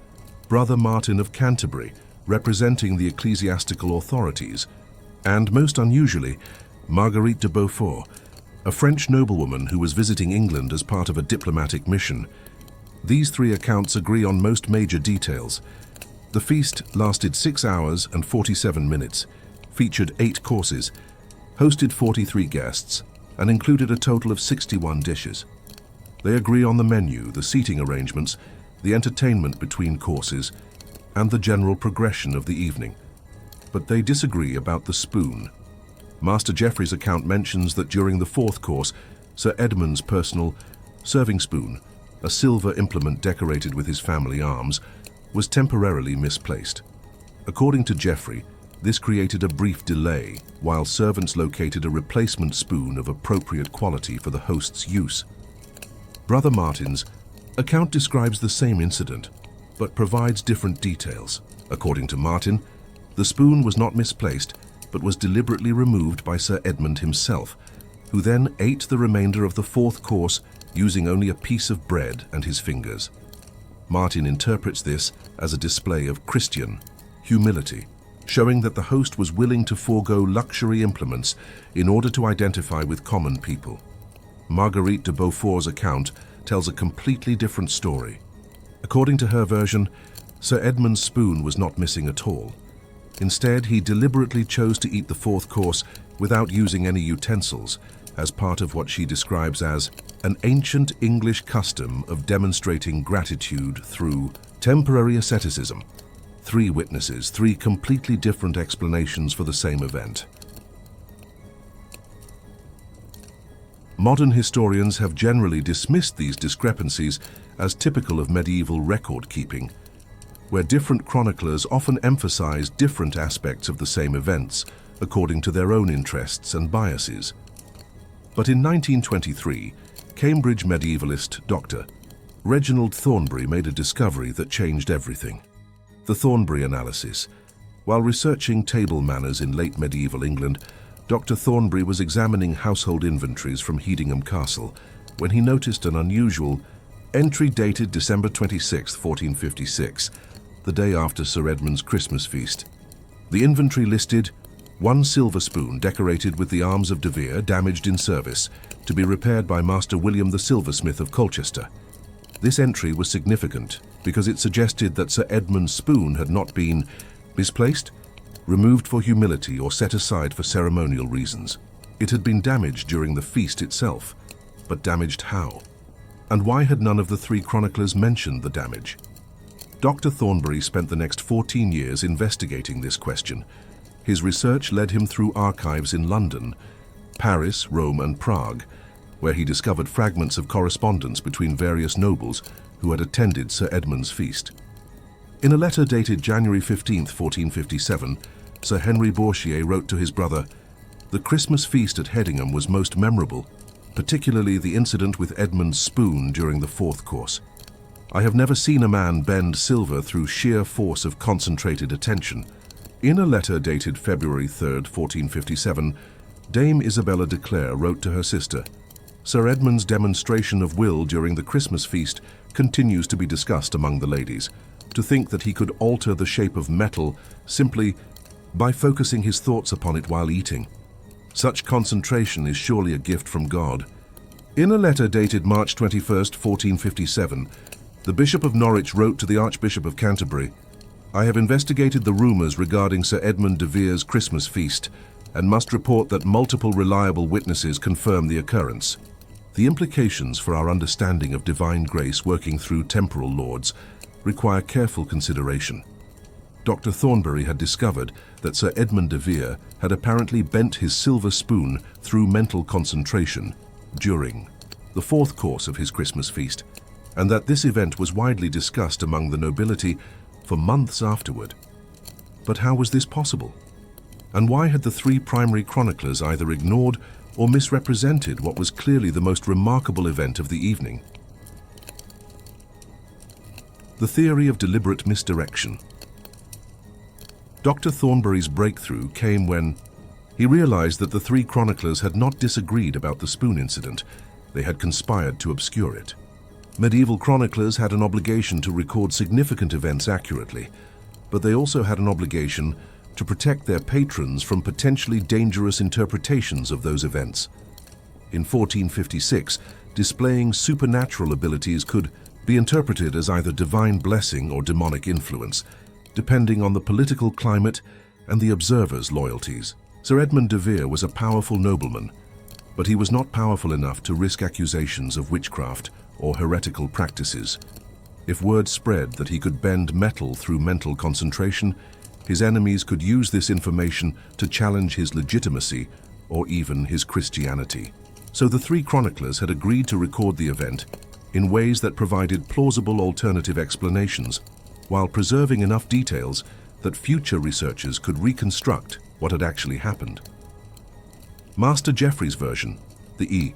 Brother Martin of Canterbury, representing the ecclesiastical authorities; and, most unusually, Marguerite de Beaufort, a French noblewoman who was visiting England as part of a diplomatic mission. These three accounts agree on most major details. The feast lasted 6 hours and 47 minutes, featured 8 courses, hosted 43 guests, and included a total of 61 dishes. They agree on the menu, the seating arrangements, the entertainment between courses, and the general progression of the evening. But they disagree about the spoon. Master Geoffrey's account mentions that during the 4th course, Sir Edmund's personal serving spoon, a silver implement decorated with his family arms, was temporarily misplaced. According to Geoffrey, this created a brief delay while servants located a replacement spoon of appropriate quality for the host's use. Brother Martin's account describes the same incident, but provides different details. According to Martin, the spoon was not misplaced, but was deliberately removed by Sir Edmund himself, who then ate the remainder of the 4th course using only a piece of bread and his fingers. Martin interprets this as a display of Christian humility, showing that the host was willing to forego luxury implements in order to identify with common people. Marguerite de Beaufort's account tells a completely different story. According to her version, Sir Edmund's spoon was not missing at all. Instead, he deliberately chose to eat the 4th course without using any utensils, as part of what she describes as an ancient English custom of demonstrating gratitude through temporary asceticism. 3 witnesses, 3 completely different explanations for the same event. Modern historians have generally dismissed these discrepancies as typical of medieval record-keeping, where different chroniclers often emphasize different aspects of the same events according to their own interests and biases. But in 1923, Cambridge medievalist Dr. Reginald Thornbury made a discovery that changed everything. The Thornbury analysis. While researching table manners in late medieval England, Dr. Thornbury was examining household inventories from Hedingham Castle when he noticed an unusual entry dated December 26, 1456, the day after Sir Edmund's Christmas feast. The inventory listed 1 silver spoon decorated with the arms of De Vere, damaged in service, to be repaired by Master William the silversmith of Colchester. This entry was significant because it suggested that Sir Edmund's spoon had not been misplaced, removed for humility, or set aside for ceremonial reasons. It had been damaged during the feast itself, but damaged how? And why had none of the 3 chroniclers mentioned the damage? Dr. Thornbury spent the next 14 years investigating this question. His research led him through archives in London, Paris, Rome, and Prague, where he discovered fragments of correspondence between various nobles who had attended Sir Edmund's feast. In a letter dated January 15, 1457, Sir Henry Bourchier wrote to his brother, "The Christmas feast at Hedingham was most memorable, particularly the incident with Edmund's spoon during the 4th course. I have never seen a man bend silver through sheer force of concentrated attention." In a letter dated February 3, 1457, Dame Isabella de Clare wrote to her sister, "Sir Edmund's demonstration of will during the Christmas feast continues to be discussed among the ladies. To think that he could alter the shape of metal simply by focusing his thoughts upon it while eating. Such concentration is surely a gift from God." In a letter dated March 21, 1457, the Bishop of Norwich wrote to the Archbishop of Canterbury, "I have investigated the rumors regarding Sir Edmund de Vere's Christmas feast and must report that multiple reliable witnesses confirm the occurrence. The implications for our understanding of divine grace working through temporal lords require careful consideration." Dr. Thornbury had discovered that Sir Edmund de Vere had apparently bent his silver spoon through mental concentration during the 4th course of his Christmas feast, and that this event was widely discussed among the nobility for months afterward. But how was this possible? And why had the three primary chroniclers either ignored or misrepresented what was clearly the most remarkable event of the evening? The theory of deliberate misdirection. Dr. Thornbury's breakthrough came when he realized that the three chroniclers had not disagreed about the spoon incident. They had conspired to obscure it. Medieval chroniclers had an obligation to record significant events accurately, but they also had an obligation to protect their patrons from potentially dangerous interpretations of those events. In 1456, displaying supernatural abilities could be interpreted as either divine blessing or demonic influence, depending on the political climate and the observer's loyalties. Sir Edmund de Vere was a powerful nobleman, but he was not powerful enough to risk accusations of witchcraft or heretical practices. If word spread that he could bend metal through mental concentration, his enemies could use this information to challenge his legitimacy or even his Christianity. So the three chroniclers had agreed to record the event in ways that provided plausible alternative explanations, while preserving enough details that future researchers could reconstruct what had actually happened. Master Geoffrey's version, the E.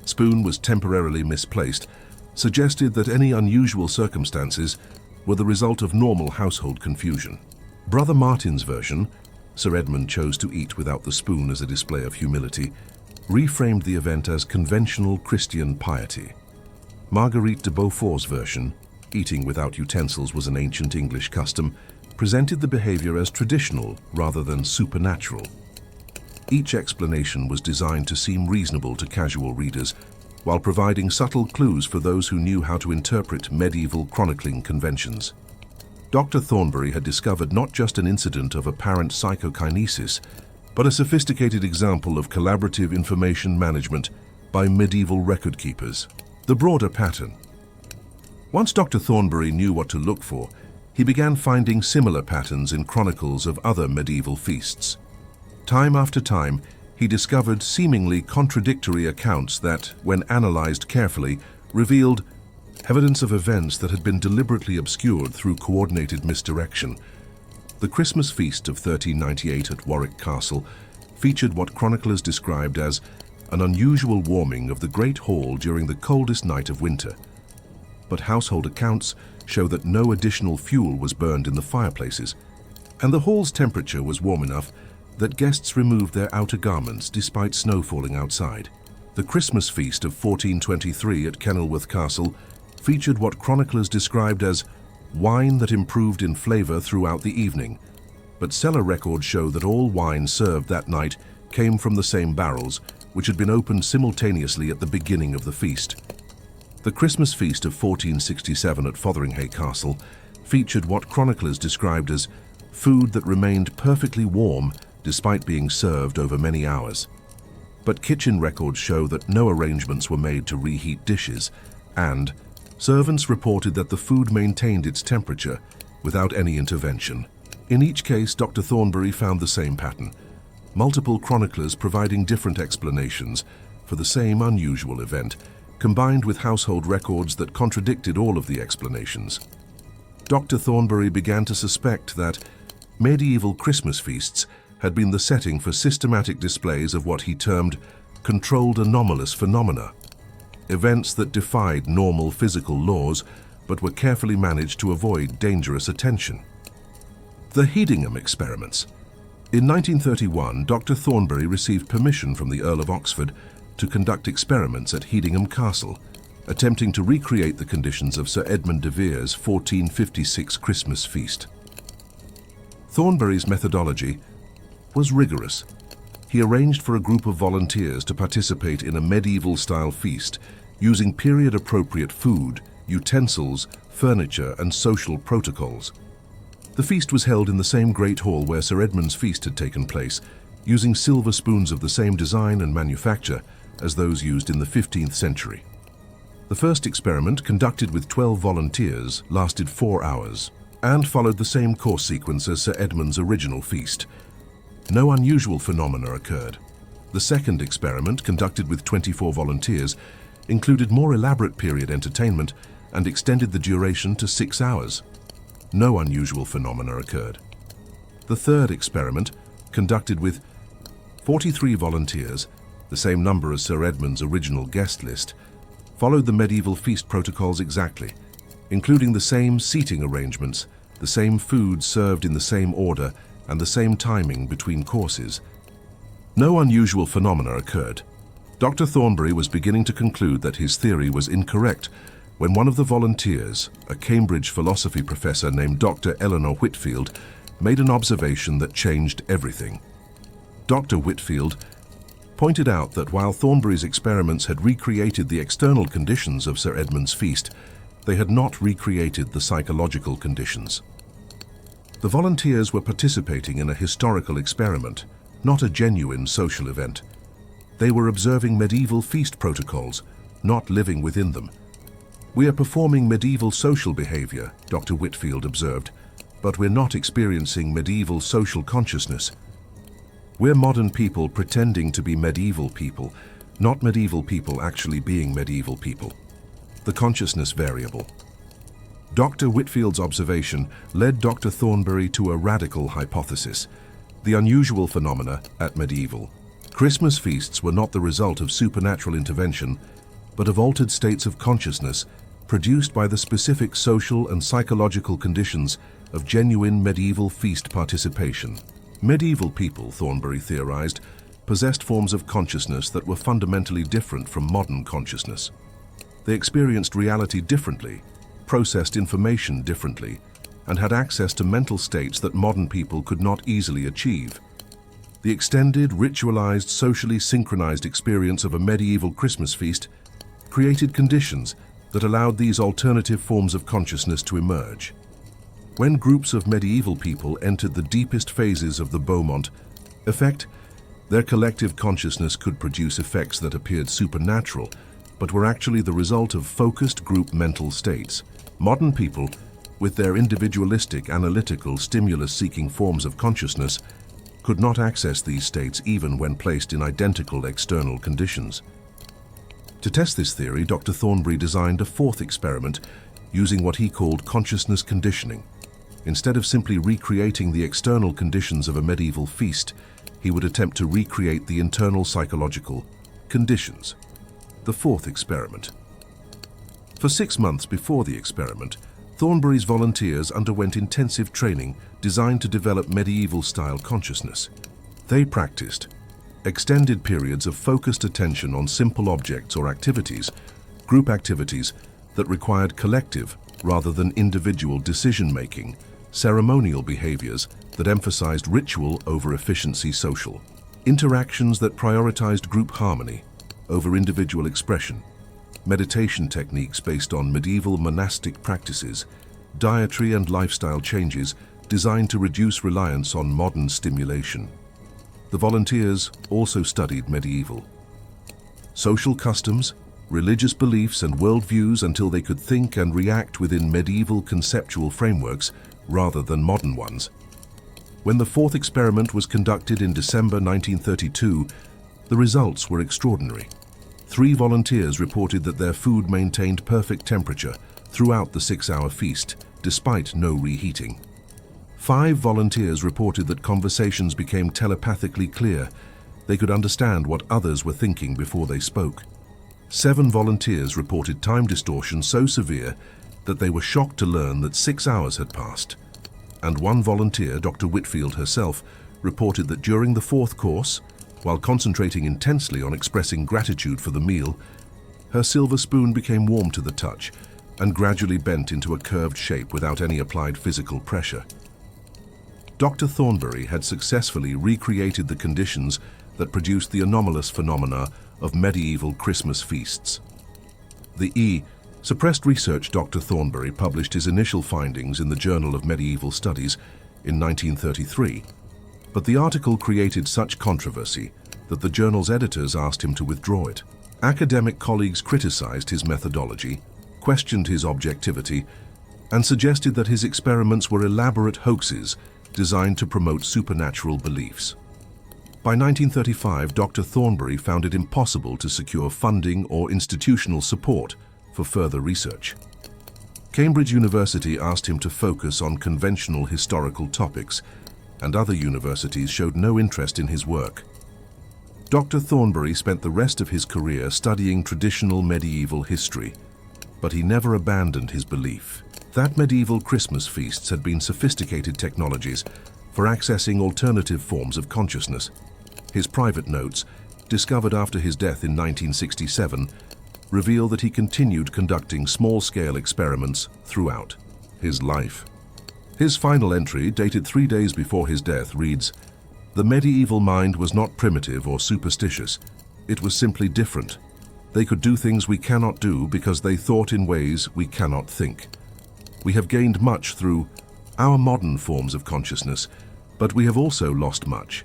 spoon was temporarily misplaced, suggested that any unusual circumstances were the result of normal household confusion. Brother Martin's version, Sir Edmund chose to eat without the spoon as a display of humility, reframed the event as conventional Christian piety. Marguerite de Beaufort's version, eating without utensils was an ancient English custom, presented the behavior as traditional rather than supernatural. Each explanation was designed to seem reasonable to casual readers, while providing subtle clues for those who knew how to interpret medieval chronicling conventions. Dr. Thornbury had discovered not just an incident of apparent psychokinesis, but a sophisticated example of collaborative information management by medieval record keepers. The broader pattern. Once Dr. Thornbury knew what to look for, he began finding similar patterns in chronicles of other medieval feasts. Time after time, he discovered seemingly contradictory accounts that, when analyzed carefully, revealed evidence of events that had been deliberately obscured through coordinated misdirection. The Christmas feast of 1398 at Warwick Castle featured what chroniclers described as an unusual warming of the Great Hall during the coldest night of winter. But household accounts show that no additional fuel was burned in the fireplaces, and the hall's temperature was warm enough that guests removed their outer garments despite snow falling outside. The Christmas feast of 1423 at Kenilworth Castle featured what chroniclers described as wine that improved in flavor throughout the evening, but cellar records show that all wine served that night came from the same barrels, which had been opened simultaneously at the beginning of the feast. The Christmas feast of 1467 at Fotheringhay Castle featured what chroniclers described as food that remained perfectly warm despite being served over many hours. But kitchen records show that no arrangements were made to reheat dishes, and servants reported that the food maintained its temperature without any intervention. In each case, Dr. Thornbury found the same pattern, multiple chroniclers providing different explanations for the same unusual event, combined with household records that contradicted all of the explanations. Dr. Thornbury began to suspect that medieval Christmas feasts had been the setting for systematic displays of what he termed controlled anomalous phenomena, events that defied normal physical laws but were carefully managed to avoid dangerous attention. The Hedingham experiments. In 1931, Dr. Thornbury received permission from the Earl of Oxford to conduct experiments at Hedingham Castle, attempting to recreate the conditions of Sir Edmund de Vere's 1456 Christmas feast. Thornbury's methodology was rigorous. He arranged for a group of volunteers to participate in a medieval-style feast using period-appropriate food, utensils, furniture, and social protocols. The feast was held in the same great hall where Sir Edmund's feast had taken place, using silver spoons of the same design and manufacture as those used in the 15th century. The first experiment, conducted with 12 volunteers, lasted 4 hours and followed the same course sequence as Sir Edmund's original feast. No unusual phenomena occurred. The second experiment, conducted with 24 volunteers, included more elaborate period entertainment and extended the duration to 6 hours. No unusual phenomena occurred. The third experiment, conducted with 43 volunteers, the same number as Sir Edmund's original guest list, followed the medieval feast protocols exactly, including the same seating arrangements, the same food served in the same order, and the same timing between courses. No unusual phenomena occurred. Dr. Thornbury was beginning to conclude that his theory was incorrect when one of the volunteers, a Cambridge philosophy professor named Dr. Eleanor Whitfield, made an observation that changed everything. Dr. Whitfield pointed out that while Thornbury's experiments had recreated the external conditions of Sir Edmund's feast, they had not recreated the psychological conditions. The volunteers were participating in a historical experiment, not a genuine social event. They were observing medieval feast protocols, not living within them. "We are performing medieval social behavior," Dr. Whitfield observed, "but we're not experiencing medieval social consciousness. We're modern people pretending to be medieval people, not medieval people actually being medieval people." The consciousness variable. Dr. Whitfield's observation led Dr. Thornbury to a radical hypothesis: the unusual phenomena at medieval Christmas feasts were not the result of supernatural intervention, but of altered states of consciousness produced by the specific social and psychological conditions of genuine medieval feast participation. Medieval people, Thornbury theorized, possessed forms of consciousness that were fundamentally different from modern consciousness. They experienced reality differently, processed information differently, and had access to mental states that modern people could not easily achieve. The extended, ritualized, socially synchronized experience of a medieval Christmas feast created conditions that allowed these alternative forms of consciousness to emerge. When groups of medieval people entered the deepest phases of the Beaumont effect, their collective consciousness could produce effects that appeared supernatural, but were actually the result of focused group mental states. Modern people, with their individualistic, analytical, stimulus-seeking forms of consciousness, could not access these states even when placed in identical external conditions. To test this theory, Dr. Thornbury designed a fourth experiment using what he called consciousness conditioning. Instead of simply recreating the external conditions of a medieval feast, he would attempt to recreate the internal psychological conditions. The fourth experiment. For 6 months before the experiment, Thornbury's volunteers underwent intensive training designed to develop medieval-style consciousness. They practiced extended periods of focused attention on simple objects or activities, group activities that required collective rather than individual decision-making, ceremonial behaviors that emphasized ritual over efficiency social, interactions that prioritized group harmony over individual expression, meditation techniques based on medieval monastic practices, dietary and lifestyle changes designed to reduce reliance on modern stimulation. The volunteers also studied medieval social customs, religious beliefs and worldviews until they could think and react within medieval conceptual frameworks rather than modern ones. When the fourth experiment was conducted in December 1932, the results were extraordinary. 3 volunteers reported that their food maintained perfect temperature throughout the 6-hour feast, despite no reheating. 5 volunteers reported that conversations became telepathically clear. They could understand what others were thinking before they spoke. 7 volunteers reported time distortion so severe that they were shocked to learn that 6 hours had passed. And 1 volunteer, Dr. Whitfield herself, reported that during the 4th course, while concentrating intensely on expressing gratitude for the meal, her silver spoon became warm to the touch and gradually bent into a curved shape without any applied physical pressure. Dr. Thornbury had successfully recreated the conditions that produced the anomalous phenomena of medieval Christmas feasts. The suppressed research Dr. Thornbury published his initial findings in the Journal of Medieval Studies in 1933, but the article created such controversy that the journal's editors asked him to withdraw it. Academic colleagues criticized his methodology, questioned his objectivity, and suggested that his experiments were elaborate hoaxes designed to promote supernatural beliefs. By 1935, Dr. Thornbury found it impossible to secure funding or institutional support for further research. Cambridge University asked him to focus on conventional historical topics, and other universities showed no interest in his work. Dr. Thornbury spent the rest of his career studying traditional medieval history, but he never abandoned his belief that medieval Christmas feasts had been sophisticated technologies for accessing alternative forms of consciousness. His private notes, discovered after his death in 1967, reveal that he continued conducting small-scale experiments throughout his life. His final entry, dated 3 days before his death, reads, "The medieval mind was not primitive or superstitious. It was simply different. They could do things we cannot do because they thought in ways we cannot think. We have gained much through our modern forms of consciousness, but we have also lost much.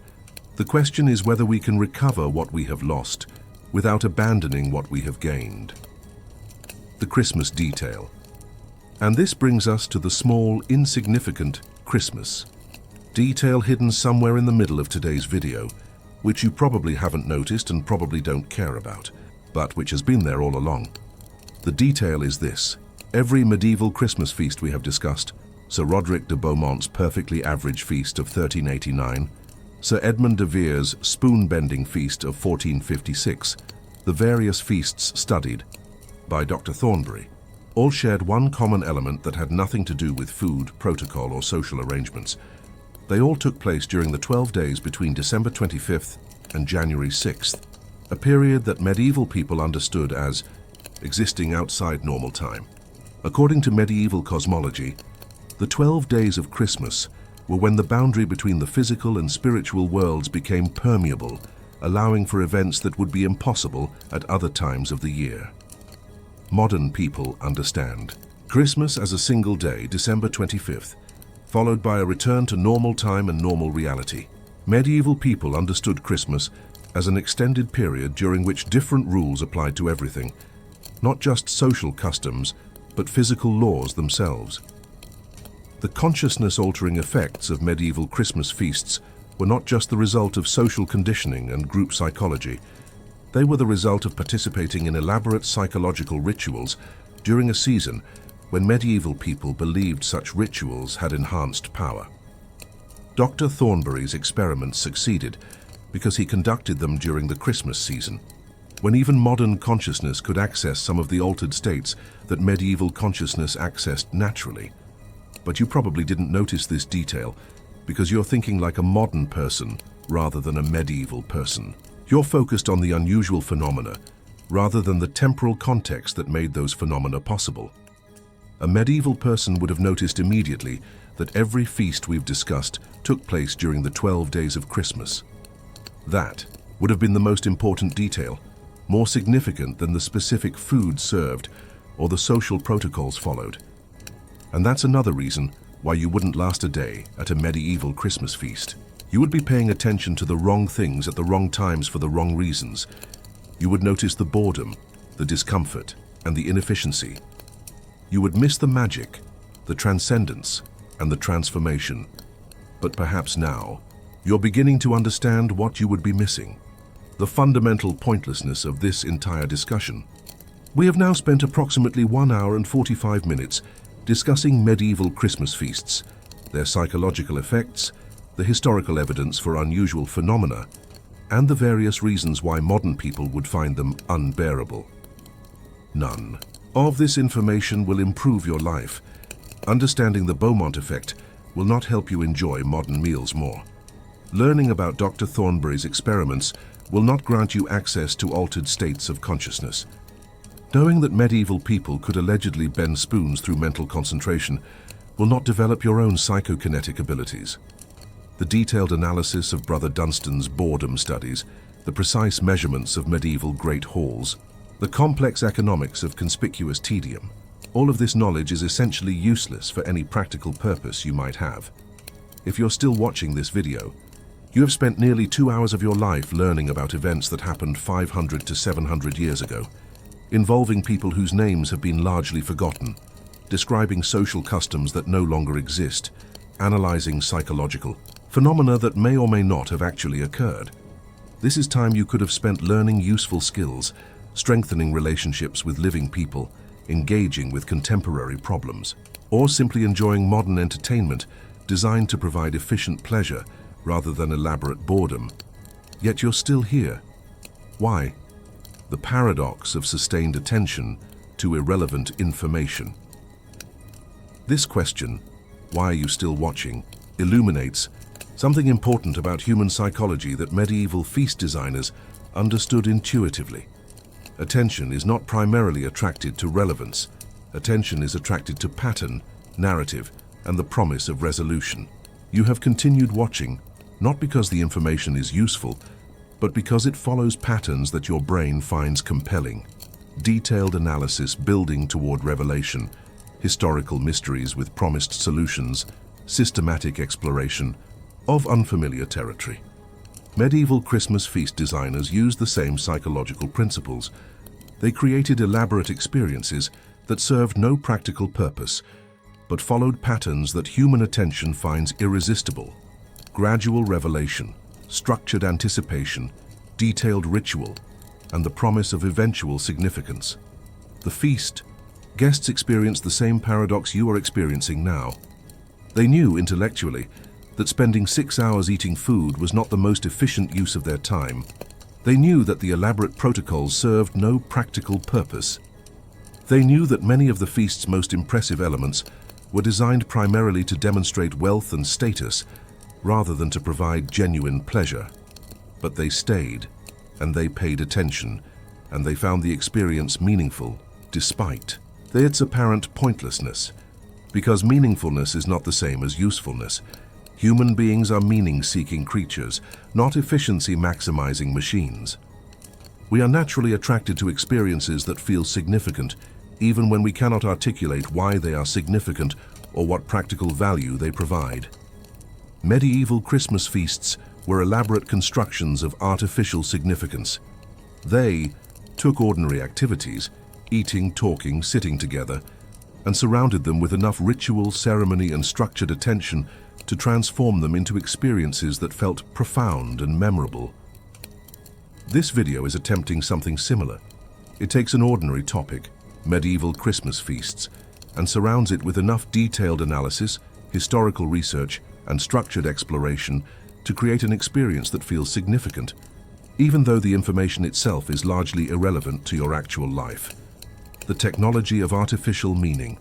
The question is whether we can recover what we have lost without abandoning what we have gained." The Christmas detail. And this brings us to the small, insignificant Christmas detail hidden somewhere in the middle of today's video, which you probably haven't noticed and probably don't care about, but which has been there all along. The detail is this. Every medieval Christmas feast we have discussed, Sir Roderick de Beaumont's perfectly average feast of 1389, Sir Edmund de Vere's spoon-bending feast of 1456, the various feasts studied by Dr. Thornbury, all shared one common element that had nothing to do with food, protocol, or social arrangements. They all took place during the 12 days between December 25th and January 6th, a period that medieval people understood as existing outside normal time. According to medieval cosmology, the 12 days of Christmas were when the boundary between the physical and spiritual worlds became permeable, allowing for events that would be impossible at other times of the year. Modern people understand Christmas as a single day, December 25th, followed by a return to normal time and normal reality. Medieval people understood Christmas as an extended period during which different rules applied to everything, not just social customs, but physical laws themselves. The consciousness-altering effects of medieval Christmas feasts were not just the result of social conditioning and group psychology. They were the result of participating in elaborate psychological rituals during a season when medieval people believed such rituals had enhanced power. Dr. Thornbury's experiments succeeded because he conducted them during the Christmas season, when even modern consciousness could access some of the altered states that medieval consciousness accessed naturally. But you probably didn't notice this detail because you're thinking like a modern person rather than a medieval person. You're focused on the unusual phenomena rather than the temporal context that made those phenomena possible. A medieval person would have noticed immediately that every feast we've discussed took place during the 12 days of Christmas. That would have been the most important detail, more significant than the specific food served or the social protocols followed. And that's another reason why you wouldn't last a day at a medieval Christmas feast. You would be paying attention to the wrong things at the wrong times for the wrong reasons. You would notice the boredom, the discomfort, and the inefficiency. You would miss the magic, the transcendence, and the transformation. But perhaps now, you're beginning to understand what you would be missing. The fundamental pointlessness of this entire discussion. We have now spent approximately 1 hour and 45 minutes discussing medieval Christmas feasts, their psychological effects, the historical evidence for unusual phenomena, and the various reasons why modern people would find them unbearable. None of this information will improve your life. Understanding the Beaumont effect will not help you enjoy modern meals more. Learning about Dr. Thornbury's experiments will not grant you access to altered states of consciousness. Knowing that medieval people could allegedly bend spoons through mental concentration will not develop your own psychokinetic abilities. The detailed analysis of Brother Dunstan's boredom studies, the precise measurements of medieval great halls, the complex economics of conspicuous tedium, all of this knowledge is essentially useless for any practical purpose you might have. If you're still watching this video, you have spent nearly 2 hours of your life learning about events that happened 500 to 700 years ago, involving people whose names have been largely forgotten, describing social customs that no longer exist, analyzing psychological phenomena that may or may not have actually occurred. This is time you could have spent learning useful skills, strengthening relationships with living people, engaging with contemporary problems, or simply enjoying modern entertainment designed to provide efficient pleasure rather than elaborate boredom. Yet you're still here. Why? The paradox of sustained attention to irrelevant information. This question, why are you still watching, illuminates something important about human psychology that medieval feast designers understood intuitively. Attention is not primarily attracted to relevance. Attention is attracted to pattern, narrative, and the promise of resolution. You have continued watching, not because the information is useful, but because it follows patterns that your brain finds compelling. Detailed analysis building toward revelation, historical mysteries with promised solutions, systematic exploration of unfamiliar territory. Medieval Christmas feast designers used the same psychological principles. They created elaborate experiences that served no practical purpose, but followed patterns that human attention finds irresistible. Gradual revelation, structured anticipation, detailed ritual, and the promise of eventual significance. The feast, guests experienced the same paradox you are experiencing now. They knew intellectually that spending 6 hours eating food was not the most efficient use of their time. They knew that the elaborate protocols served no practical purpose. They knew that many of the feast's most impressive elements were designed primarily to demonstrate wealth and status rather than to provide genuine pleasure. But they stayed, and they paid attention, and they found the experience meaningful, despite its apparent pointlessness. Because meaningfulness is not the same as usefulness. Human beings are meaning-seeking creatures, not efficiency-maximizing machines. We are naturally attracted to experiences that feel significant, even when we cannot articulate why they are significant or what practical value they provide. Medieval Christmas feasts were elaborate constructions of artificial significance. They took ordinary activities, eating, talking, sitting together, and surrounded them with enough ritual, ceremony, and structured attention to transform them into experiences that felt profound and memorable. This video is attempting something similar. It takes an ordinary topic, medieval Christmas feasts, and surrounds it with enough detailed analysis, historical research, and structured exploration to create an experience that feels significant, even though the information itself is largely irrelevant to your actual life. The technology of artificial meaning.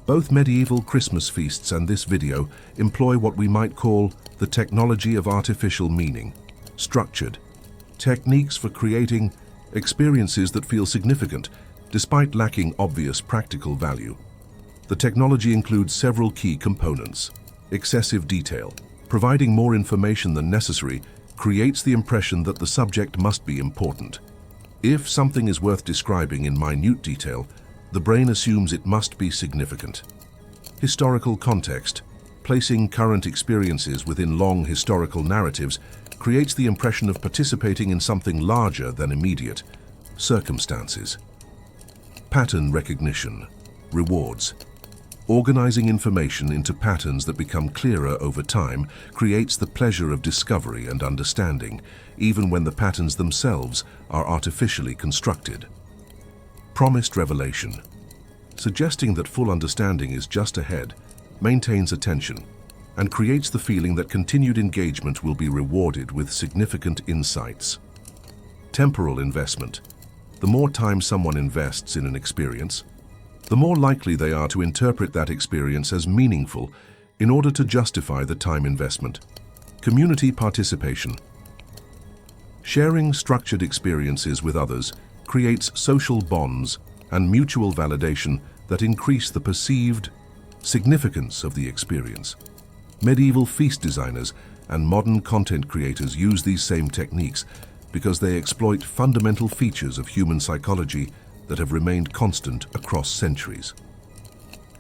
Both medieval Christmas feasts and this video employ what we might call the technology of artificial meaning, structured techniques for creating experiences that feel significant despite lacking obvious practical value. The technology includes several key components. Excessive detail. Providing more information than necessary creates the impression that the subject must be important. If something is worth describing in minute detail, the brain assumes it must be significant. Historical context. Placing current experiences within long historical narratives creates the impression of participating in something larger than immediate circumstances. Pattern recognition. Rewards. Organizing information into patterns that become clearer over time creates the pleasure of discovery and understanding, even when the patterns themselves are artificially constructed. Promised revelation. Suggesting that full understanding is just ahead, maintains attention, and creates the feeling that continued engagement will be rewarded with significant insights. Temporal investment. The more time someone invests in an experience, the more likely they are to interpret that experience as meaningful in order to justify the time investment. Community participation. Sharing structured experiences with others creates social bonds and mutual validation that increase the perceived significance of the experience. Medieval feast designers and modern content creators use these same techniques because they exploit fundamental features of human psychology that have remained constant across centuries.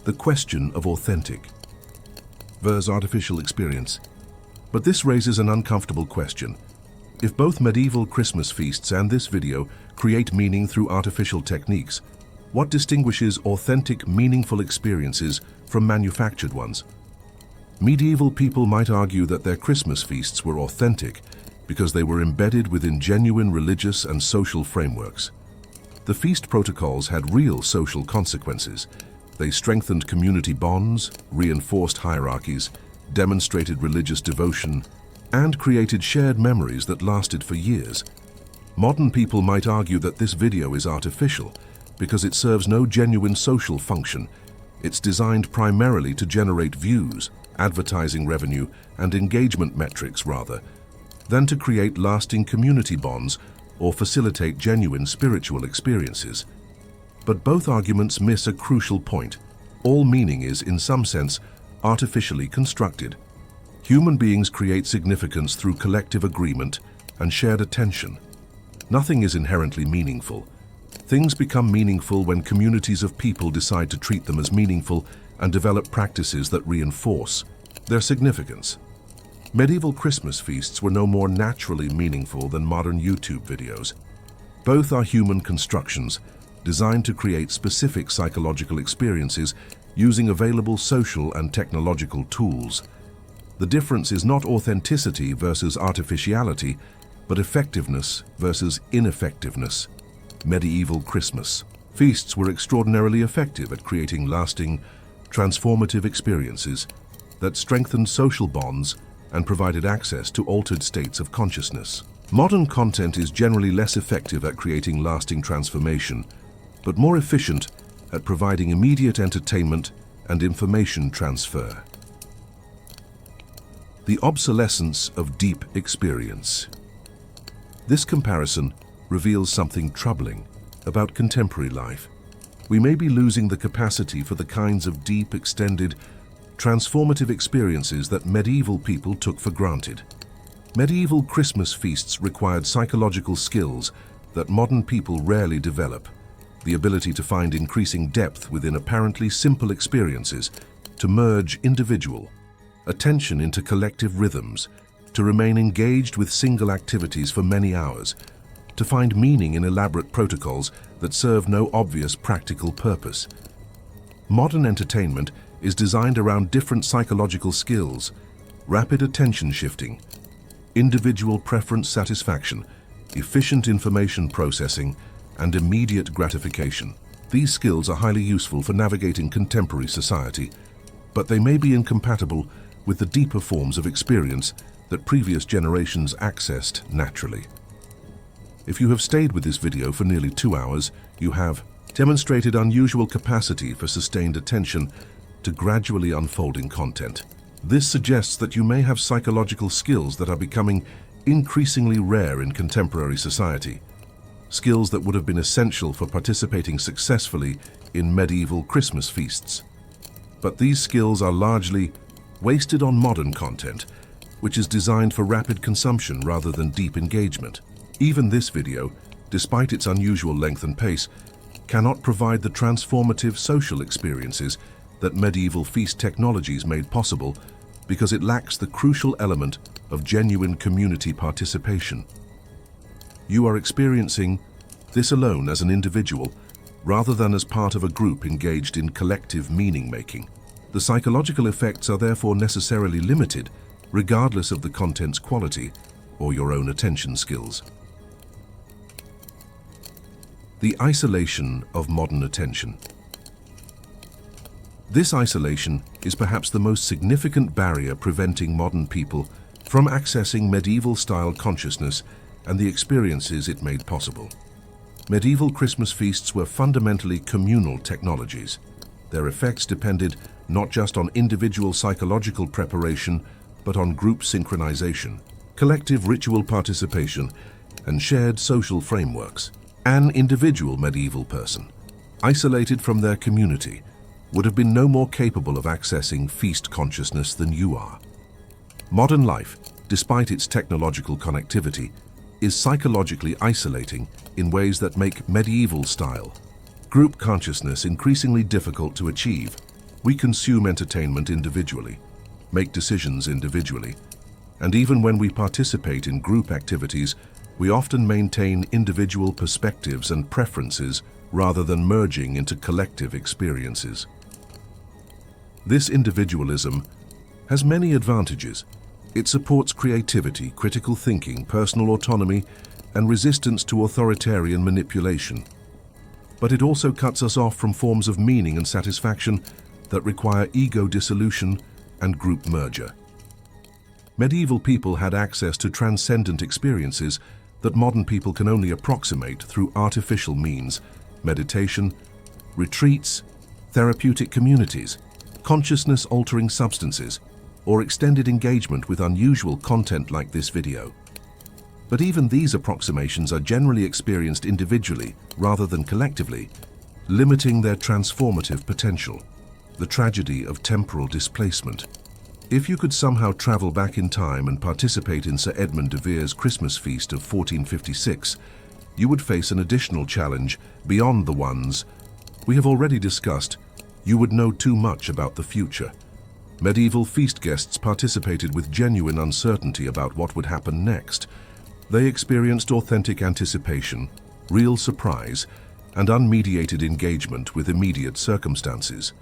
The question of authentic versus artificial experience. But this raises an uncomfortable question. If both medieval Christmas feasts and this video create meaning through artificial techniques, what distinguishes authentic, meaningful experiences from manufactured ones? Medieval people might argue that their Christmas feasts were authentic because they were embedded within genuine religious and social frameworks. The feast protocols had real social consequences. They strengthened community bonds, reinforced hierarchies, demonstrated religious devotion, and created shared memories that lasted for years. Modern people might argue that this video is artificial because it serves no genuine social function. It's designed primarily to generate views, advertising revenue, and engagement metrics rather than to create lasting community bonds or facilitate genuine spiritual experiences. But both arguments miss a crucial point. All meaning is, in some sense, artificially constructed. Human beings create significance through collective agreement and shared attention. Nothing is inherently meaningful. Things become meaningful when communities of people decide to treat them as meaningful and develop practices that reinforce their significance. Medieval Christmas feasts were no more naturally meaningful than modern YouTube videos. Both are human constructions designed to create specific psychological experiences using available social and technological tools. The difference is not authenticity versus artificiality, but effectiveness versus ineffectiveness. Medieval Christmas feasts were extraordinarily effective at creating lasting, transformative experiences that strengthened social bonds and provided access to altered states of consciousness. Modern content is generally less effective at creating lasting transformation, but more efficient at providing immediate entertainment and information transfer. The obsolescence of deep experience. This comparison reveals something troubling about contemporary life. We may be losing the capacity for the kinds of deep, extended, transformative experiences that medieval people took for granted. Medieval Christmas feasts required psychological skills that modern people rarely develop. The ability to find increasing depth within apparently simple experiences, to merge individual attention into collective rhythms, to remain engaged with single activities for many hours, to find meaning in elaborate protocols that serve no obvious practical purpose. Modern entertainment is designed around different psychological skills: rapid attention shifting, individual preference satisfaction, efficient information processing, and immediate gratification. These skills are highly useful for navigating contemporary society, but they may be incompatible with the deeper forms of experience that previous generations accessed naturally. If you have stayed with this video for nearly 2 hours, you have demonstrated unusual capacity for sustained attention to gradually unfolding content. This suggests that you may have psychological skills that are becoming increasingly rare in contemporary society, skills that would have been essential for participating successfully in medieval Christmas feasts. But these skills are largely wasted on modern content, which is designed for rapid consumption rather than deep engagement. Even this video, despite its unusual length and pace, cannot provide the transformative social experiences that medieval feast technologies made possible because it lacks the crucial element of genuine community participation. You are experiencing this alone as an individual rather than as part of a group engaged in collective meaning-making. The psychological effects are therefore necessarily limited, regardless of the content's quality or your own attention skills. The isolation of modern attention. This isolation is perhaps the most significant barrier preventing modern people from accessing medieval-style consciousness and the experiences it made possible. Medieval Christmas feasts were fundamentally communal technologies. Their effects depended not just on individual psychological preparation, but on group synchronization, collective ritual participation, and shared social frameworks. An individual medieval person, isolated from their community, would have been no more capable of accessing feast consciousness than you are. Modern life, despite its technological connectivity, is psychologically isolating in ways that make medieval-style group consciousness increasingly difficult to achieve. We consume entertainment individually, make decisions individually, and even when we participate in group activities, we often maintain individual perspectives and preferences rather than merging into collective experiences. This individualism has many advantages. It supports creativity, critical thinking, personal autonomy, and resistance to authoritarian manipulation. but it also cuts us off from forms of meaning and satisfaction that require ego dissolution and group merger. Medieval people had access to transcendent experiences that modern people can only approximate through artificial means: meditation, retreats, therapeutic communities, consciousness-altering substances, or extended engagement with unusual content like this video. But even these approximations are generally experienced individually rather than collectively, limiting their transformative potential. The tragedy of temporal displacement. If you could somehow travel back in time and participate in Sir Edmund de Vere's Christmas feast of 1456, you would face an additional challenge beyond the ones we have already discussed. You would know too much about the future. Medieval feast guests participated with genuine uncertainty about what would happen next. They experienced authentic anticipation, real surprise, and unmediated engagement with immediate circumstances.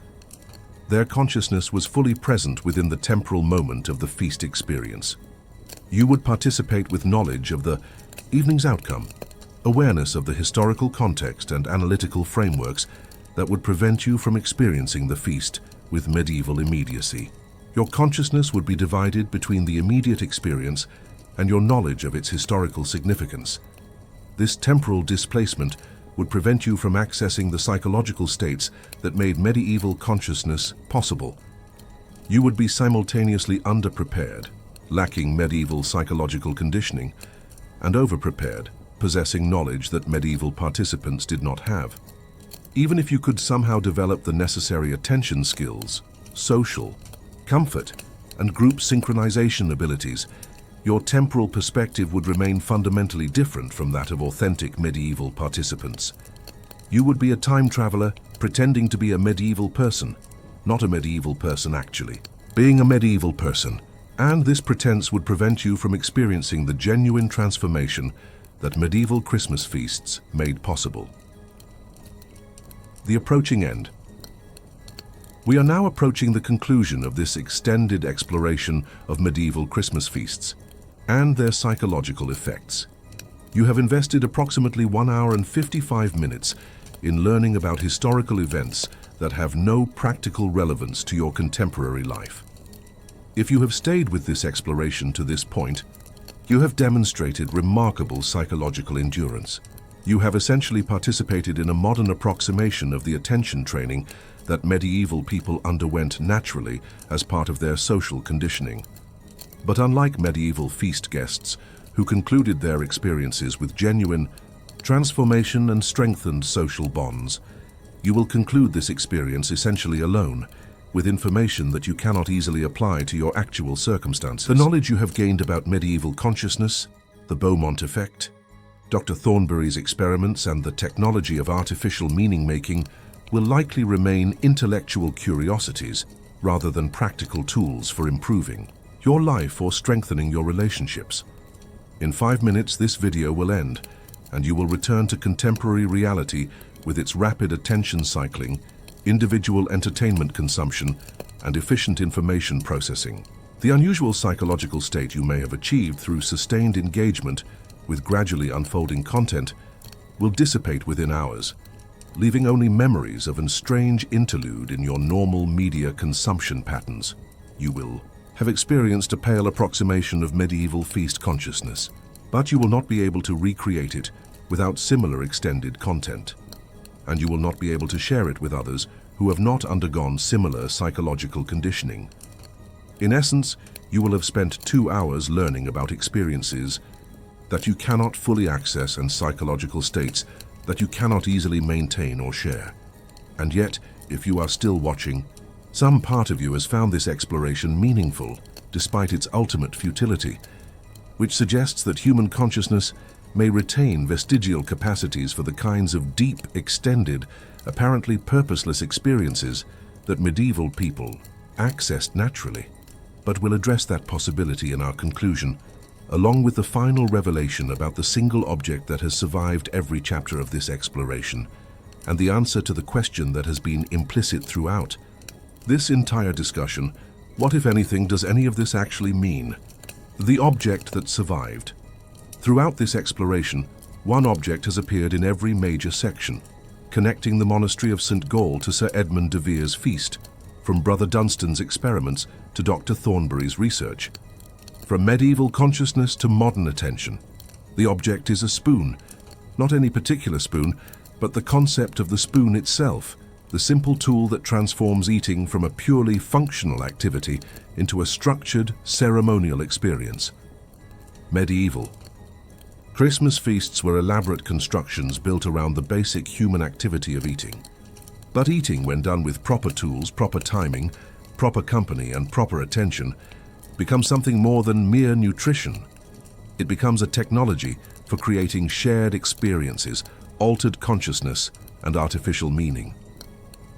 Their consciousness was fully present within the temporal moment of the feast experience. You would participate with knowledge of the evening's outcome, awareness of the historical context and analytical frameworks that would prevent you from experiencing the feast with medieval immediacy. Your consciousness would be divided between the immediate experience and your knowledge of its historical significance. This temporal displacement would prevent you from accessing the psychological states that made medieval consciousness possible. You would be simultaneously underprepared, lacking medieval psychological conditioning, and overprepared, possessing knowledge that medieval participants did not have. Even if you could somehow develop the necessary attention skills, social, comfort, and group synchronization abilities, your temporal perspective would remain fundamentally different from that of authentic medieval participants. You would be a time traveler pretending to be a medieval person, not a medieval person actually being a medieval person, and this pretense would prevent you from experiencing the genuine transformation that medieval Christmas feasts made possible. The approaching end. We are now approaching the conclusion of this extended exploration of medieval Christmas feasts and their psychological effects. You have invested approximately 1 hour and 55 minutes in learning about historical events that have no practical relevance to your contemporary life. If you have stayed with this exploration to this point, you have demonstrated remarkable psychological endurance. You have essentially participated in a modern approximation of the attention training that medieval people underwent naturally as part of their social conditioning. But unlike medieval feast guests, who concluded their experiences with genuine transformation and strengthened social bonds, you will conclude this experience essentially alone, with information that you cannot easily apply to your actual circumstances. The knowledge you have gained about medieval consciousness, the Beaumont effect, Dr. Thornberry's experiments, and the technology of artificial meaning-making will likely remain intellectual curiosities rather than practical tools for improving your life or strengthening your relationships. In 5 minutes, this video will end, and you will return to contemporary reality with its rapid attention cycling, individual entertainment consumption, and efficient information processing. The unusual psychological state you may have achieved through sustained engagement with gradually unfolding content will dissipate within hours, leaving only memories of a strange interlude in your normal media consumption patterns. You will have experienced a pale approximation of medieval feast consciousness, but you will not be able to recreate it without similar extended content, and you will not be able to share it with others who have not undergone similar psychological conditioning. In essence, you will have spent 2 hours learning about experiences that you cannot fully access and psychological states that you cannot easily maintain or share. And yet, if you are still watching, some part of you has found this exploration meaningful, despite its ultimate futility, which suggests that human consciousness may retain vestigial capacities for the kinds of deep, extended, apparently purposeless experiences that medieval people accessed naturally. But we'll address that possibility in our conclusion, along with the final revelation about the single object that has survived every chapter of this exploration, and the answer to the question that has been implicit throughout this entire discussion: what, if anything, does any of this actually mean? The object that survived. Throughout this exploration, one object has appeared in every major section: connecting the monastery of St. Gall to Sir Edmund de Vere's feast, from Brother Dunstan's experiments to Dr. Thornbury's research. From medieval consciousness to modern attention, the object is a spoon. Not any particular spoon, but the concept of the spoon itself, the simple tool that transforms eating from a purely functional activity into a structured, ceremonial experience. Medieval. Christmas feasts were elaborate constructions built around the basic human activity of eating. But eating, when done with proper tools, proper timing, proper company, and proper attention, becomes something more than mere nutrition. It becomes a technology for creating shared experiences, altered consciousness, and artificial meaning.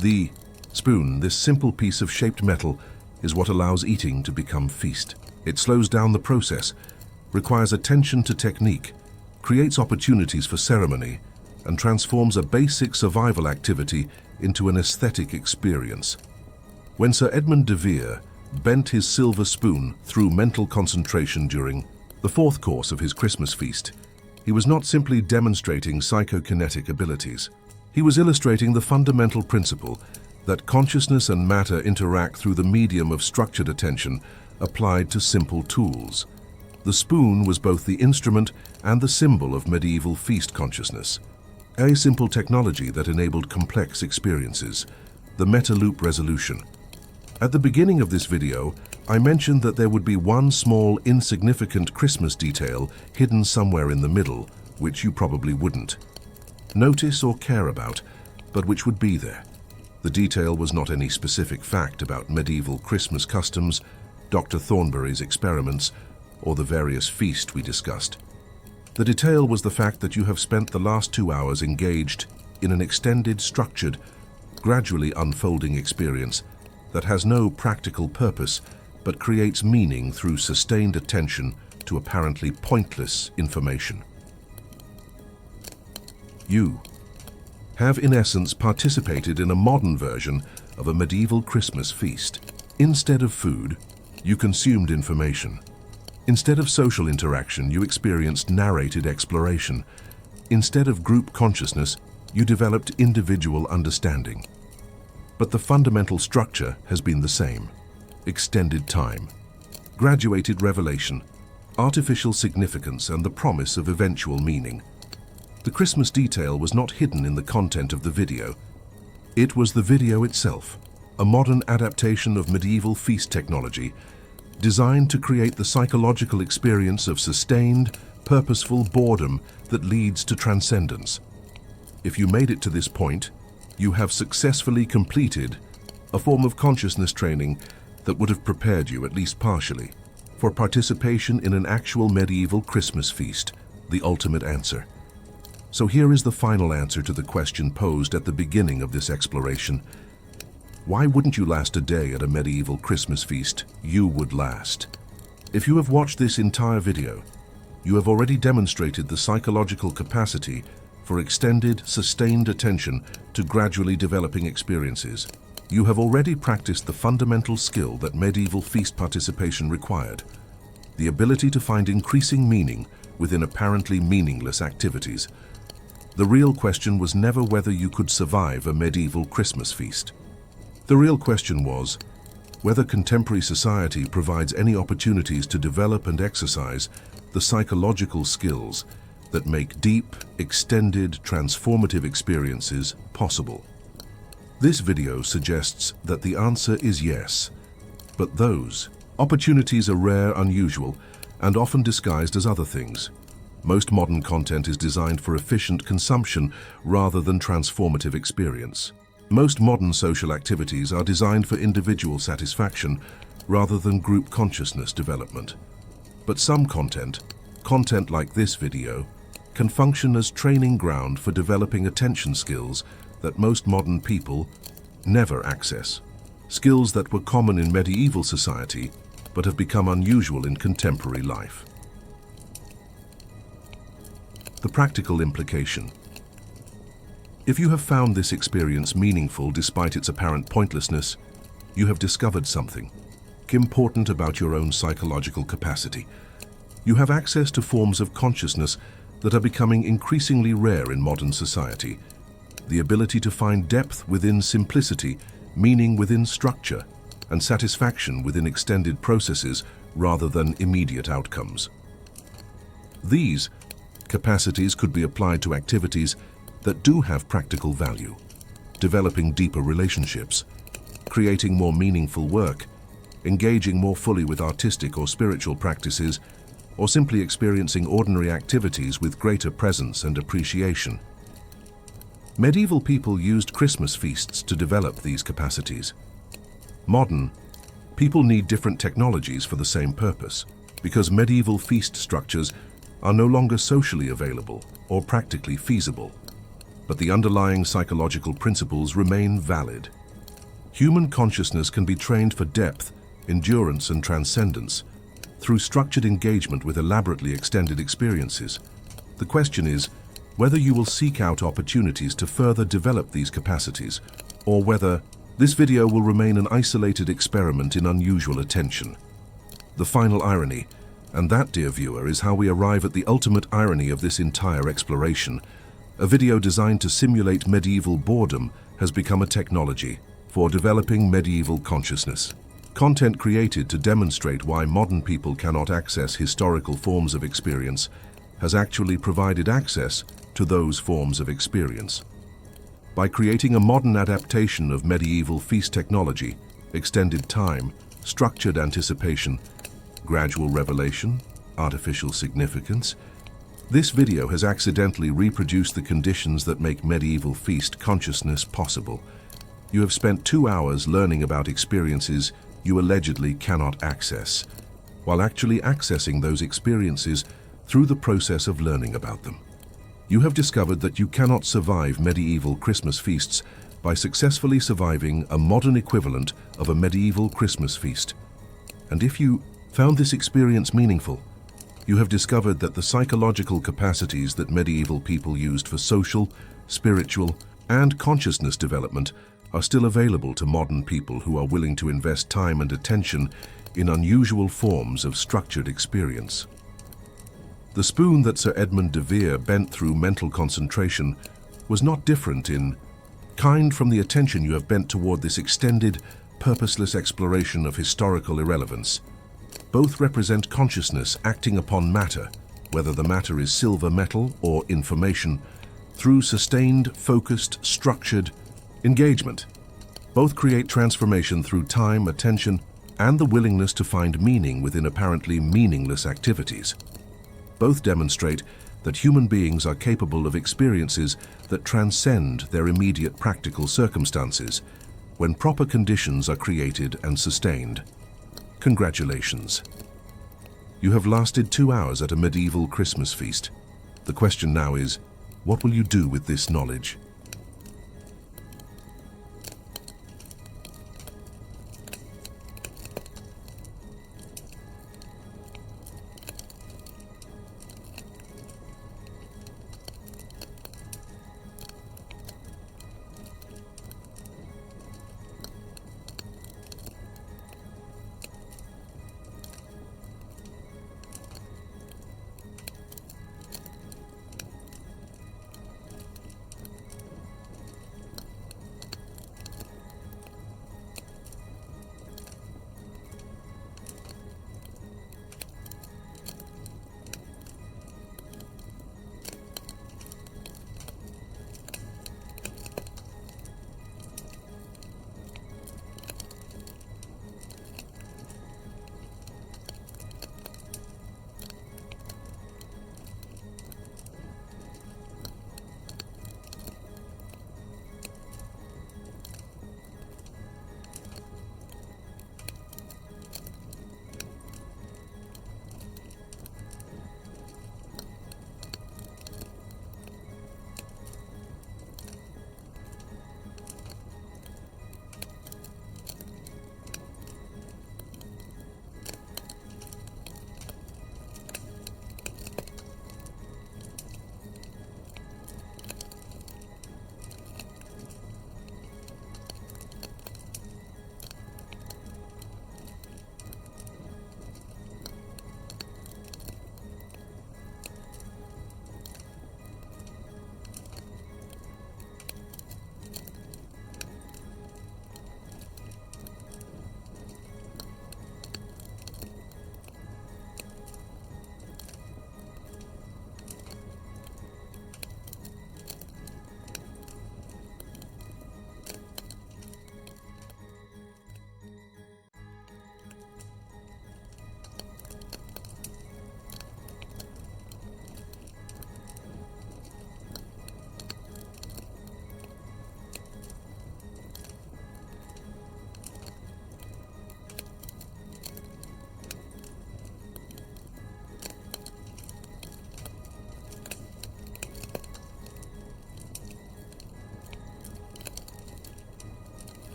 The spoon, this simple piece of shaped metal, is what allows eating to become feast. It slows down the process, requires attention to technique, creates opportunities for ceremony, and transforms a basic survival activity into an aesthetic experience. When Sir Edmund de Vere bent his silver spoon through mental concentration during the fourth course of his Christmas feast, he was not simply demonstrating psychokinetic abilities. He was illustrating the fundamental principle that consciousness and matter interact through the medium of structured attention applied to simple tools. The spoon was both the instrument and the symbol of medieval feast consciousness. A simple technology that enabled complex experiences, the meta-loop resolution. At the beginning of this video, I mentioned that there would be one small, insignificant Christmas detail hidden somewhere in the middle, which you probably wouldn't notice or care about, but which would be there. The detail was not any specific fact about medieval Christmas customs, Dr. Thornbury's experiments, or the various feasts we discussed. The detail was the fact that you have spent the last 2 hours engaged in an extended, structured, gradually unfolding experience that has no practical purpose but creates meaning through sustained attention to apparently pointless information. You have, in essence, participated in a modern version of a medieval Christmas feast. Instead of food, you consumed information. Instead of social interaction, you experienced narrated exploration. Instead of group consciousness, you developed individual understanding. But the fundamental structure has been the same: extended time, graduated revelation, artificial significance, and the promise of eventual meaning. The Christmas detail was not hidden in the content of the video. It was the video itself, a modern adaptation of medieval feast technology, designed to create the psychological experience of sustained, purposeful boredom that leads to transcendence. If you made it to this point, you have successfully completed a form of consciousness training that would have prepared you, at least partially, for participation in an actual medieval Christmas feast, the ultimate answer. So here is the final answer to the question posed at the beginning of this exploration. Why wouldn't you last a day at a medieval Christmas feast? You would last. If you have watched this entire video, you have already demonstrated the psychological capacity for extended, sustained attention to gradually developing experiences. You have already practiced the fundamental skill that medieval feast participation required, the ability to find increasing meaning within apparently meaningless activities. The real question was never whether you could survive a medieval Christmas feast. The real question was whether contemporary society provides any opportunities to develop and exercise the psychological skills that make deep, extended, transformative experiences possible. This video suggests that the answer is yes, but those opportunities are rare, unusual, and often disguised as other things. Most modern content is designed for efficient consumption rather than transformative experience. Most modern social activities are designed for individual satisfaction rather than group consciousness development. But some content like this video, can function as training ground for developing attention skills that most modern people never access. Skills that were common in medieval society but have become unusual in contemporary life. The practical implication. If you have found this experience meaningful despite its apparent pointlessness, you have discovered something important about your own psychological capacity. You have access to forms of consciousness that are becoming increasingly rare in modern society. the ability to find depth within simplicity, meaning within structure, and satisfaction within extended processes rather than immediate outcomes. These capacities could be applied to activities that do have practical value, developing deeper relationships, creating more meaningful work, engaging more fully with artistic or spiritual practices, or simply experiencing ordinary activities with greater presence and appreciation. Medieval people used Christmas feasts to develop these capacities. Modern people need different technologies for the same purpose, because medieval feast structures are no longer socially available or practically feasible. But the underlying psychological principles remain valid. Human consciousness can be trained for depth, endurance, and transcendence through structured engagement with elaborately extended experiences. The question is whether you will seek out opportunities to further develop these capacities, or whether this video will remain an isolated experiment in unusual attention. The final irony, and that, dear viewer, is how we arrive at the ultimate irony of this entire exploration. A video designed to simulate medieval boredom has become a technology for developing medieval consciousness. Content created to demonstrate why modern people cannot access historical forms of experience has actually provided access to those forms of experience. By creating a modern adaptation of medieval feast technology, extended time, structured anticipation, gradual revelation, artificial significance, this video has accidentally reproduced the conditions that make medieval feast consciousness possible. You have spent 2 hours learning about experiences you allegedly cannot access, while actually accessing those experiences through the process of learning about them. You have discovered that you cannot survive medieval Christmas feasts by successfully surviving a modern equivalent of a medieval Christmas feast. And if you found this experience meaningful, you have discovered that the psychological capacities that medieval people used for social, spiritual, and consciousness development are still available to modern people who are willing to invest time and attention in unusual forms of structured experience. The spoon that Sir Edmund de Vere bent through mental concentration was not different in kind from the attention you have bent toward this extended, purposeless exploration of historical irrelevance. Both represent consciousness acting upon matter, whether the matter is silver metal or information, through sustained, focused, structured engagement. Both create transformation through time, attention, and the willingness to find meaning within apparently meaningless activities. Both demonstrate that human beings are capable of experiences that transcend their immediate practical circumstances when proper conditions are created and sustained. Congratulations. You have lasted 2 hours at a medieval Christmas feast. The question now is, what will you do with this knowledge?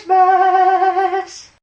Christmas.